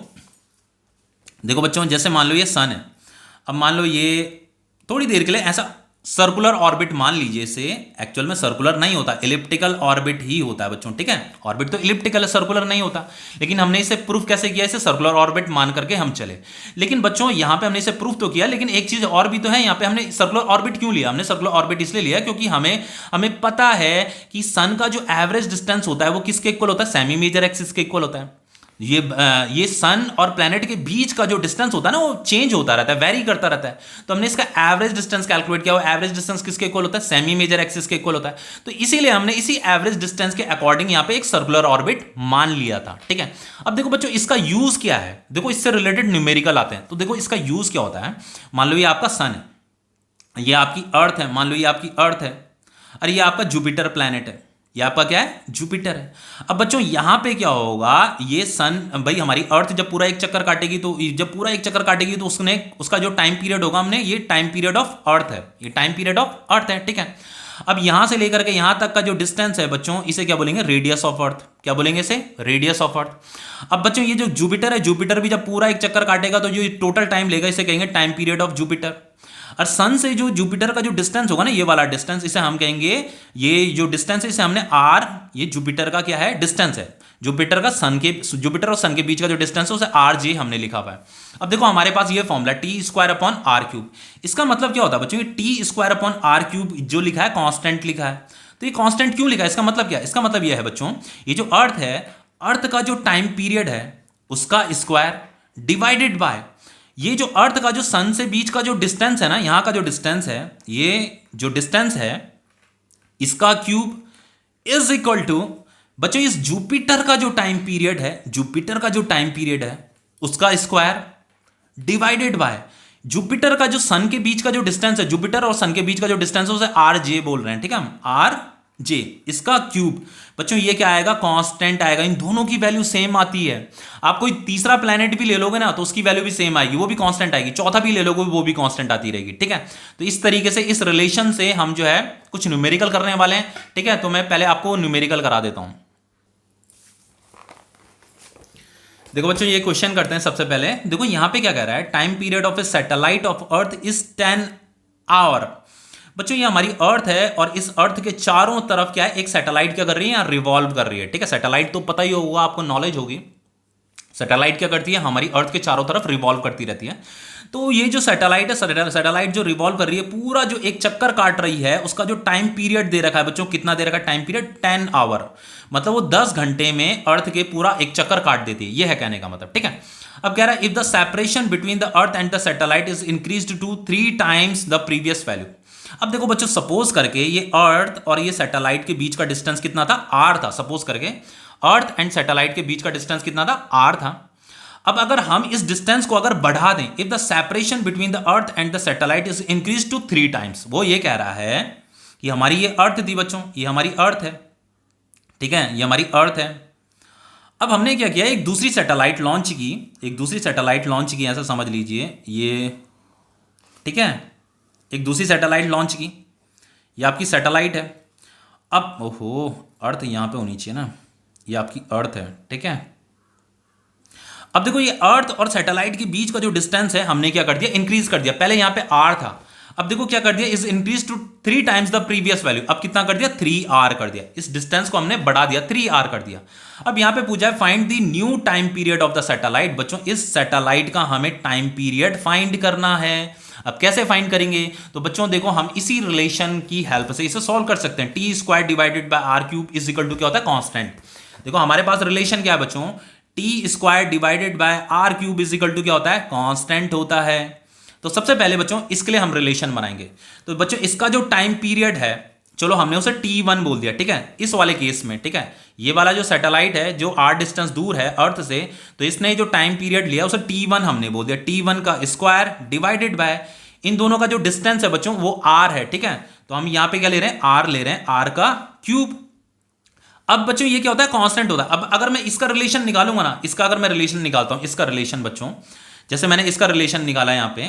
देखो बच्चों जैसे मान लो ये सन है, अब मान लो ये थोड़ी देर के लिए ऐसा सर्कुलर ऑर्बिट मान लीजिए, इसे एक्चुअल में सर्कुलर नहीं होता, इलिप्टिकल ऑर्बिट ही होता है बच्चों। ठीक है, ऑर्बिट तो इलिप्टिकल है, सर्कुलर नहीं होता, लेकिन हमने इसे प्रूफ कैसे किया, इसे सर्कुलर ऑर्बिट मान करके हम चले। लेकिन बच्चों यहां पे हमने इसे प्रूफ तो किया, लेकिन एक चीज और भी तो है, यहां पे हमने सर्कुलर ऑर्बिट क्यों लिया, हमने सर्कुलर ऑर्बिट इसलिए लिया क्योंकि हमें पता है कि सन का जो एवरेज डिस्टेंस होता है वो किसके इक्वल होता है, सेमी मेजर एक्सिस के इक्वल होता है। ये सन और प्लेनेट के बीच का जो डिस्टेंस होता है ना, वो चेंज होता रहता है, वेरी करता रहता है। तो हमने इसका एवरेज डिस्टेंस कैलकुलेट किया, वो एवरेज डिस्टेंस किसके इक्वल होता है, सेमी मेजर एक्सिस के इक्वल होता है। तो इसीलिए हमने इसी एवरेज डिस्टेंस के अकॉर्डिंग यहां पे एक सर्कुलर ऑर्बिट मान लिया था। ठीक है, अब देखो बच्चों इसका यूज क्या है, देखो इससे रिलेटेड न्यूमेरिकल आते हैं। तो देखो इसका यूज क्या होता है, मान लो ये आपका सन है, ये आपकी अर्थ है, मान लो ये आपकी अर्थ है, और ये आपका जुपिटर प्लैनेट है, ये आपका क्या है, जुपिटर है। अब बच्चों यहां पे क्या होगा, ये सन भाई हमारी अर्थ जब पूरा एक चक्कर काटेगी, तो जब पूरा एक चक्कर काटेगी तो उसका जो टाइम पीरियड होगा, हमने ये टाइम पीरियड ऑफ अर्थ है, ये टाइम पीरियड ऑफ अर्थ है। ठीक है, अब यहां से लेकर के यहां तक का जो डिस्टेंस है बच्चों, इसे क्या बोलेंगे, रेडियस ऑफ अर्थ। क्या बोलेंगे इसे, रेडियस ऑफ अर्थ। अब बच्चों ये जो जुपिटर है, जुपिटर भी जब पूरा एक चक्कर काटेगा तो जो टोटल टाइम लेगा, इसे कहेंगे टाइम पीरियड ऑफ जुपिटर। और सन से जो जुपिटर का जो डिस्टेंस होगा ना, ये वाला डिस्टेंस, इसे हम कहेंगे, ये जो डिस्टेंस है इसे हमने आर, ये जुपिटर का क्या है, डिस्टेंस है, जुपिटर और सन के बीच का जो डिस्टेंस है उसे आर जे हमने लिखा हुआ है। अब देखो हमारे पास ये formula T square upon R cube, इसका मतलब क्या होता है बच्चों, ये T square upon R cube जो लिखा है कांस्टेंट लिखा है। तो ये कांस्टेंट क्यों लिखा है, इसका मतलब क्या है, इसका मतलब ये है बच्चों, ये जो अर्थ है, अर्थ का जो टाइम पीरियड है उसका स्क्वायर डिवाइडेड बाय ये जो अर्थ का जो सन से बीच का जो डिस्टेंस है ना, यहां का जो डिस्टेंस है, ये जो डिस्टेंस है इसका क्यूब इज इक्वल टू बच्चों इस जुपिटर का जो टाइम पीरियड है, जुपिटर का जो टाइम पीरियड है उसका स्क्वायर डिवाइडेड बाय जुपिटर का जो सन के बीच का जो डिस्टेंस है, जुपिटर और सन के बीच का जो डिस्टेंस है उसे आर जे बोल रहे हैं, ठीक है हम, आर जे, इसका क्यूब। बच्चों ये क्या आएगा, कांस्टेंट आएगा। इन दोनों की वैल्यू सेम आती है। आप कोई तीसरा प्लेनेट भी ले लोगे ना तो उसकी वैल्यू भी सेम आएगी, वो भी कांस्टेंट आएगी। चौथा भी ले लोगे वो भी कांस्टेंट आती रहेगी, ठीक है। तो इस तरीके से इस रिलेशन से हम जो है कुछ न्यूमेरिकल करने वाले हैं, ठीक है। तो मैं पहले आपको न्यूमेरिकल करा देता हूं। देखो बच्चों ये क्वेश्चन करते हैं। सबसे पहले देखो यहां पे क्या कह रहा है, time period of a satellite of earth is 10 hour. बच्चों ये हमारी अर्थ है और इस अर्थ के चारों तरफ क्या है, एक सैटेलाइट क्या कर रही है, या रिवॉल्व कर रही है, ठीक है। सैटेलाइट तो पता ही होगा आपको, नॉलेज होगी। सैटेलाइट क्या करती है, हमारी अर्थ के चारों तरफ रिवॉल्व करती रहती है। तो ये जो सैटेलाइट है, सैटेलाइट जो रिवॉल्व कर रही है, पूरा जो एक चक्कर काट रही है, उसका जो टाइम पीरियड दे रखा है बच्चों, कितना दे रखा है टाइम पीरियड, 10 आवर। मतलब वो 10 घंटे में अर्थ के पूरा एक चक्कर काट देती है, ये है कहने का मतलब, ठीक है। अब कह रहा है if the separation between the earth and the satellite is increased to 3 times the previous value. अब देखो बच्चों सपोज करके ये अर्थ और ये सैटेलाइट के बीच का डिस्टेंस कितना था, आर था। सपोज करके अर्थ एंड सैटेलाइट के बीच का डिस्टेंस कितना था, आर था। अब अगर हम इस डिस्टेंस को अगर बढ़ा दें, if the separation between the earth and the satellite is increase to 3 times, वो ये कह रहा है कि हमारी ये अर्थ थी बच्चों, ये हमारी अर्थ है, ठीक है, ये हमारी अर्थ है। अब हमने क्या किया, एक दूसरी सैटेलाइट लॉन्च की, एक दूसरी सैटेलाइट लॉन्च की, ऐसा समझ लीजिए ये, ठीक है, एक दूसरी सैटेलाइट लॉन्च की, ये आपकी सैटेलाइट है। अब ओहो, अर्थ यहां पे होनी चाहिए ना, ये आपकी अर्थ है, ठीक है। अब देखो ये अर्थ और सैटेलाइट के बीच का जो डिस्टेंस है हमने क्या कर दिया, इंक्रीज कर दिया। पहले यहां पे आर था, अब देखो क्या कर दिया, is increase to 3 times the previous value. अब कितना कर दिया, 3r कर दिया। इस डिस्टेंस को हमने बढ़ा दिया, 3r कर दिया। अब यहां पे पूछा है find the new time period of the satellite. बच्चों इस सैटेलाइट का हमें टाइम पीरियड फाइंड करना है। अब कैसे फाइंड करेंगे, तो बच्चों देखो हम इसी रिलेशन की हेल्प से इसे सॉल्व कर सकते हैं। T square divided by R cube is equal to क्या होता है, कांस्टेंट। देखो हमारे पास रिलेशन क्या है बच्चों, T square divided by R cube is equal to क्या होता है, कांस्टेंट होता है। तो सबसे पहले बच्चों इसके लिए हम रिलेशन बनाएंगे। तो बच्चों इसका जो टाइम पीरियड है, चलो हमने उसे T1 बोल दिया, ठीक है, इस वाले केस में, ठीक है। ये वाला जो सैटेलाइट है जो r डिस्टेंस दूर है अर्थ से, तो इसने जो टाइम पीरियड लिया उसे T1 हमने बोल दिया। T1 का स्क्वायर डिवाइडेड बाय इन दोनों का जो डिस्टेंस है बच्चों वो r है, ठीक है। तो हम यहां पे क्या ले रहे हैं, r ले रहे हैं, r का क्यूब। अब बच्चों ये क्या होता है, कांस्टेंट होता है। अब अगर मैं इसका रिलेशन निकालूंगा ना, इसका अगर मैं रिलेशन निकालता हूं, इसका रिलेशन बच्चों, जैसे मैंने इसका रिलेशन निकाला यहां पे,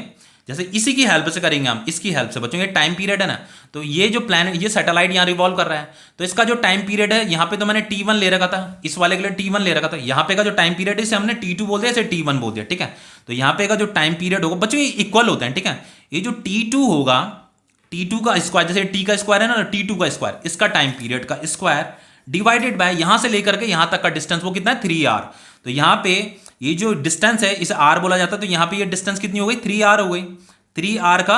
जैसे इसी की हेल्प से करेंगे हम, इसकी हेल्प से बच्चों, ये टाइम पीरियड है ना, तो ये जो प्लैनेट, ये सैटेलाइट यहां रिवॉल्व कर रहा है, तो इसका जो टाइम पीरियड है, यहां पे तो मैंने T1 ले रखा था, इस वाले के लिए T1 ले रखा था। यहां पे का जो टाइम पीरियड है इसे हमने T2 बोल दिया, इसे T1 बोल दिया, ठीक है। तो यहां पे का जो टाइम पीरियड होगा बच्चों ये इक्वल होते हैं, ठीक है। ये जो T2 होगा, T2 का स्क्वायर, जैसे T का स्क्वायर है ना, T2 का स्क्वायर, इसका टाइम पीरियड का स्क्वायर डिवाइडेड बाय यहां से लेकर के यहां तक का डिस्टेंस, वो कितना है, 3r। तो यहां पे ये जो डिस्टेंस है इसे r बोला जाता है, तो यहां पे ये डिस्टेंस कितनी हो गई, 3r हो गई, 3r का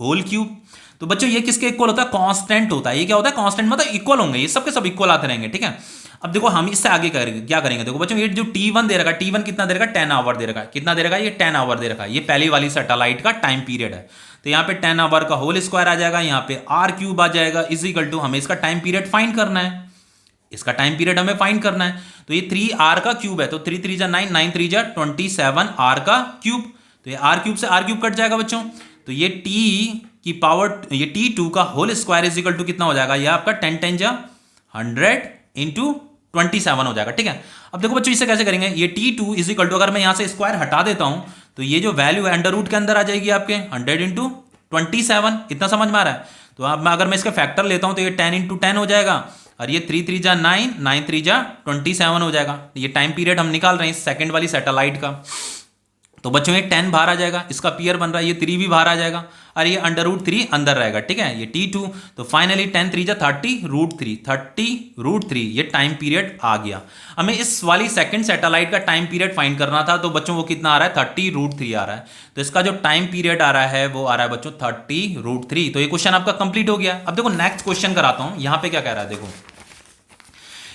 होल क्यूब। तो बच्चों ये किसके इक्वल होता है, कांस्टेंट होता है। ये क्या होता है, कांस्टेंट मतलब इक्वल होंगे, ये सब के सब इक्वल आते रहेंगे, ठीक है। अब देखो हम इससे आगे करेंगे, क्या करेंगे, देखो बच्चों ये जो T1 दे रखा है, T1 कितना दे रखा है, 10 आवर दे रखा है। कितना दे रखा है, ये 10 आवर दे रखा है। ये पहली वाली सैटेलाइट का टाइम पीरियड है, तो यहाँ पे 10 आवर का होल स्क्वायर आ जाएगा, यहाँ पे r क्यूब आ जाएगा, इज इक्वल टू हमें इसका टाइम पीरियड फाइंड करना है, इसका टाइम पीरियड हमें फाइंड करना है। तो ये 3r का क्यूब है, तो 3 3 जा 9, 9 3 जा 27 r का क्यूब। तो ये r क्यूब से r क्यूब कट जाएगा बच्चों, तो ये t की पावर, ये T2 का whole square is equal to कितना हो जाएगा, ये आपका 10 10 जा 100 इंटू 27 हो जाएगा, ठीक है। अब देखो बच्चों इसे कैसे करेंगे, ये T2 इज इक्वल टू, अगर मैं यहां से स्क्वायर हटा देता हूं तो ये जो वैल्यू है अंडर रूट के अंदर आ जाएगी आपके 100 इंटू 27। इतना समझ में आ रहा है। तो अब मैं अगर मैं इसका फैक्टर लेता हूं तो ये 10 इंटू 10 हो जाएगा, और ये 3 3 जा 9, 9 3 जा 27 हो जाएगा। ये टाइम पीरियड हम निकाल रहे हैं इस सेकंड वाली सैटेलाइट का। तो बच्चों ये 10 बाहर आ जाएगा, इसका पीयर बन रहा है, ये 3 भी बाहर आ जाएगा, और ये अंडर रूट 3 अंदर रहेगा, ठीक है, ये T2। तो फाइनली 10 3 जा 30 रूट 3, 30 रूट 3, ये टाइम पीरियड आ गया। हमें इस वाली सेकंड सैटेलाइट का टाइम पीरियड फाइंड करना था, तो बच्चों वो कितना आ रहा है, 30 रूट 3 आ रहा है। तो इसका जो टाइम पीरियड आ रहा है वो आ रहा है बच्चों 30 रूट 3। तो ये क्वेश्चन आपका कंप्लीट हो गया। अब देखो नेक्स्ट क्वेश्चन कराता हूं, यहां पे क्या कह रहा है, देखो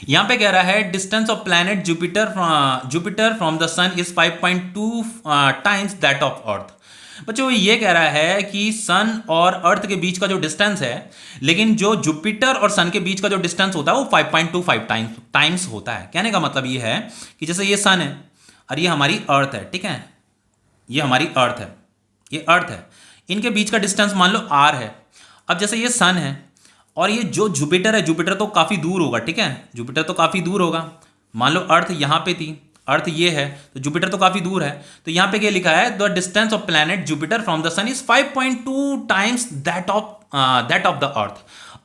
यहां पे कह रहा है distance of planet Jupiter from the sun is 5.2 times that of earth. बच्चों ये कह रहा है कि सन और अर्थ के बीच का जो डिस्टेंस है, लेकिन जो जुपिटर और सन के बीच का जो डिस्टेंस होता है वो 5.25 टाइम्स होता है। कहने का मतलब ये है कि जैसे ये सन है और ये हमारी अर्थ है, ठीक है, ये हमारी अर्थ है, ये अर्थ है, इनके बीच का डिस्टेंस मान लो आर है। अब जैसे ये सन है और ये जो जुपिटर है, जुपिटर तो काफ़ी दूर होगा, ठीक है, जुपिटर तो काफ़ी दूर होगा। मान लो अर्थ यहाँ पे थी, अर्थ ये है, तो जुपिटर तो काफ़ी दूर है। तो यहाँ पे क्या लिखा है, the distance of planet Jupiter from the sun is 5.2 times that of the earth.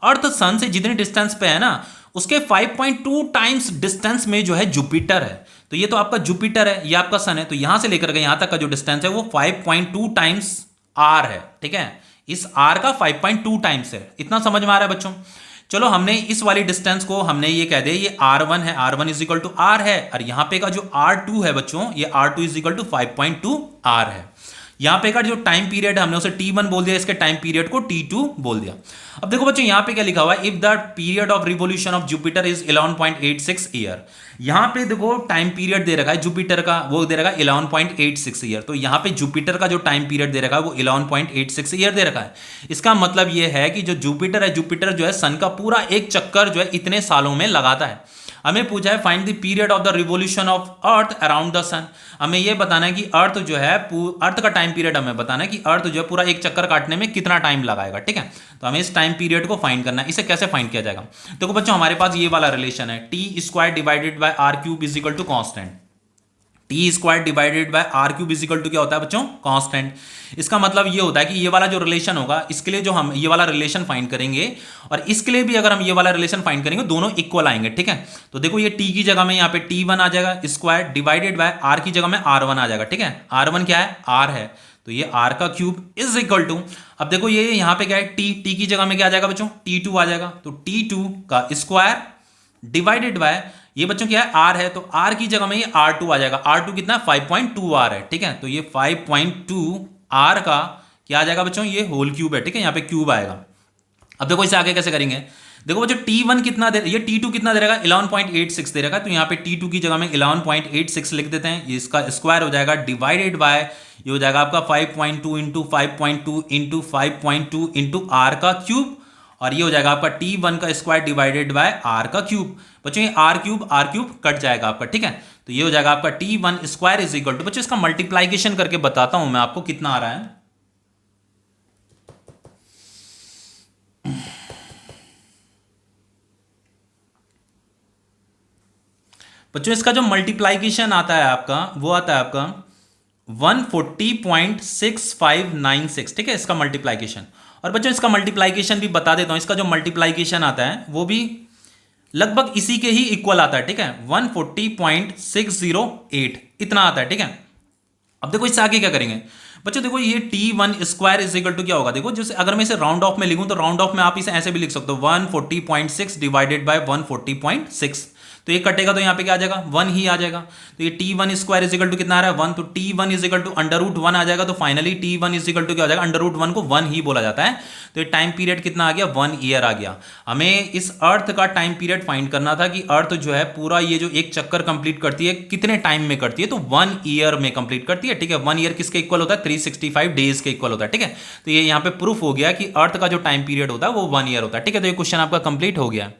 Earth sun से जितनी डिस्टेंस पे है ना, उसके 5.2 टाइम्स डिस्टेंस में जो है जुपिटर है। तो ये तो आपका जुपिटर है, ये आपका सन है, तो यहां से लेकर के यहां तक का जो डिस्टेंस है वो 5.2 टाइम्स आर है, ठीक है, इस आर का 5.2 टाइम्स है। इतना समझ में आ रहा है बच्चों? चलो हमने इस वाली डिस्टेंस को हमने ये कह दिया ये R1 है, R1 is equal to are है, और यहां पे का जो R2 है बच्चों, ये R2 is equal to 5.2 are है। यहां पे का जो टाइम पीरियड हमने उसे T1 बोल दिया, इसके टाइम पीरियड को T2 बोल दिया। अब देखो बच्चों यहां पे क्या लिखा हुआ है, if the period of revolution of Jupiter is 11.86 year. यहां पे देखो टाइम पीरियड दे रखा है जुपिटर का, वो दे रखा है 11.86 ईयर। तो यहां पे जुपिटर का जो टाइम पीरियड दे रखा है वो 11.86 ईयर दे रखा है। इसका मतलब ये है कि जो जुपिटर है, जुपिटर जो है सन का पूरा एक चक्कर जो है इतने सालों में लगाता है। हमें पूछा है find the period of the revolution of earth around the sun. हमें यह बताना है कि अर्थ जो है, अर्थ का टाइम पीरियड हमें बताना है कि अर्थ जो है पूरा एक चक्कर काटने में कितना टाइम लगाएगा, ठीक है। तो हमें इस टाइम पीरियड को फाइंड करना है। इसे कैसे फाइंड किया जाएगा? देखो बच्चों हमारे पास ये वाला रिलेशन है, T square divided by R cube is equal to constant. T square divided by R cube is equal to क्या होता है बच्चों? कांस्टेंट। इसका मतलब ये होता है कि ये वाला जो रिलेशन होगा, इसके लिए जो हम ये वाला रिलेशन फाइंड करेंगे और इसके लिए भी अगर हम ये वाला रिलेशन फाइंड करेंगे, दोनों इक्वल आएंगे, ठीक है। तो देखो ये टी की जगह में यहाँ पे T1 आ जाएगा स्क्वायर, डिवाइडेड बाय आर की जगह में R1 आ जाएगा, ठीक है। R1 क्या है? R है, तो ये R का क्यूब इज इक्वल टू, अब देखो ये यहाँ पे क्या है, टी की जगह में क्या आ जाएगा बच्चों? T2 आ जाएगा, तो T2 का स्क्वायर डिवाइडेड बाय ये बच्चों क्या है? R है, तो R की जगह में ये R2 आ जाएगा। R2 कितना है? 5.2 R है, ठीक है। तो ये 5.2 R का क्या आ जाएगा बच्चों? ये होल क्यूब है, ठीक है, यहाँ पे क्यूब आएगा। अब देखो इसे आगे कैसे करेंगे, देखो बच्चों T1 कितना दे, ये T2 कितना दे रहेगा? 11.86 दे रहेगा, तो यहाँ पे T2 की जगह में 11.86 लिख देते हैं। ये इसका स्क्वायर हो जाएगा डिवाइडेड बाय ये हो जाएगा आपका 5.2 इंटू 5.2 इंटू 5.2 इंटू R का क्यूब, और ये हो जाएगा आपका T1 का स्क्वायर डिवाइडेड बाय R का क्यूब। बच्चों ये R क्यूब कट जाएगा आपका, ठीक है। तो ये हो जाएगा आपका T1 square is equal to, बच्चों इसका मल्टीप्लाइकेशन करके बताता हूं मैं आपको कितना आ रहा है। बच्चों इसका जो मल्टीप्लाइकेशन आता है आपका, वो आता है आपका 140.6596, ठीक है, इसका मल्टीप्लाइकेशन। और बच्चों इसका मल्टीप्लाइकेशन भी बता देता हूं, इसका जो मल्टीप्लाइकेशन आता है वो भी लगभग इसी के ही इक्वल आता है, ठीक है, 140.608 इतना आता है, ठीक है। अब देखो इससे आगे क्या करेंगे बच्चों, देखो ये T1 square is equal to क्या होगा, देखो जैसे अगर मैं इसे राउंड ऑफ में लिखूं तो राउंड ऑफ में आप इसे ऐसे भी लिख सकते हो 140.6 डिवाइडेड बाय 140.6, तो ये कटेगा तो यहाँ पे क्या आ जाएगा? 1 ही आ जाएगा। तो ये T1 square is equal to कितना आ रहा है? 1, तो T1 is equal to under root 1 आ जाएगा। तो finally T1 is equal to क्या हो जाएगा? अंडर रूट 1 को 1 ही बोला जाता है। तो ये टाइम पीरियड कितना आ गया? 1 ईयर आ गया। हमें इस अर्थ का टाइम पीरियड फाइंड करना था कि अर्थ जो है पूरा ये जो एक चक्कर कंप्लीट करती है कितने टाइम में करती है, तो 1 ईयर में कंप्लीट करती है, ठीक है। 1 ईयर किसके इक्वल होता है? 365 डेज के इक्वल होता है, ठीक है। तो ये यहाँ पे प्रूफ हो गया कि अर्थ का जो टाइम पीरियड होता है वो 1 ईयर होता है, ठीक है। तो ये क्वेश्चन आपका कंप्लीट हो गया।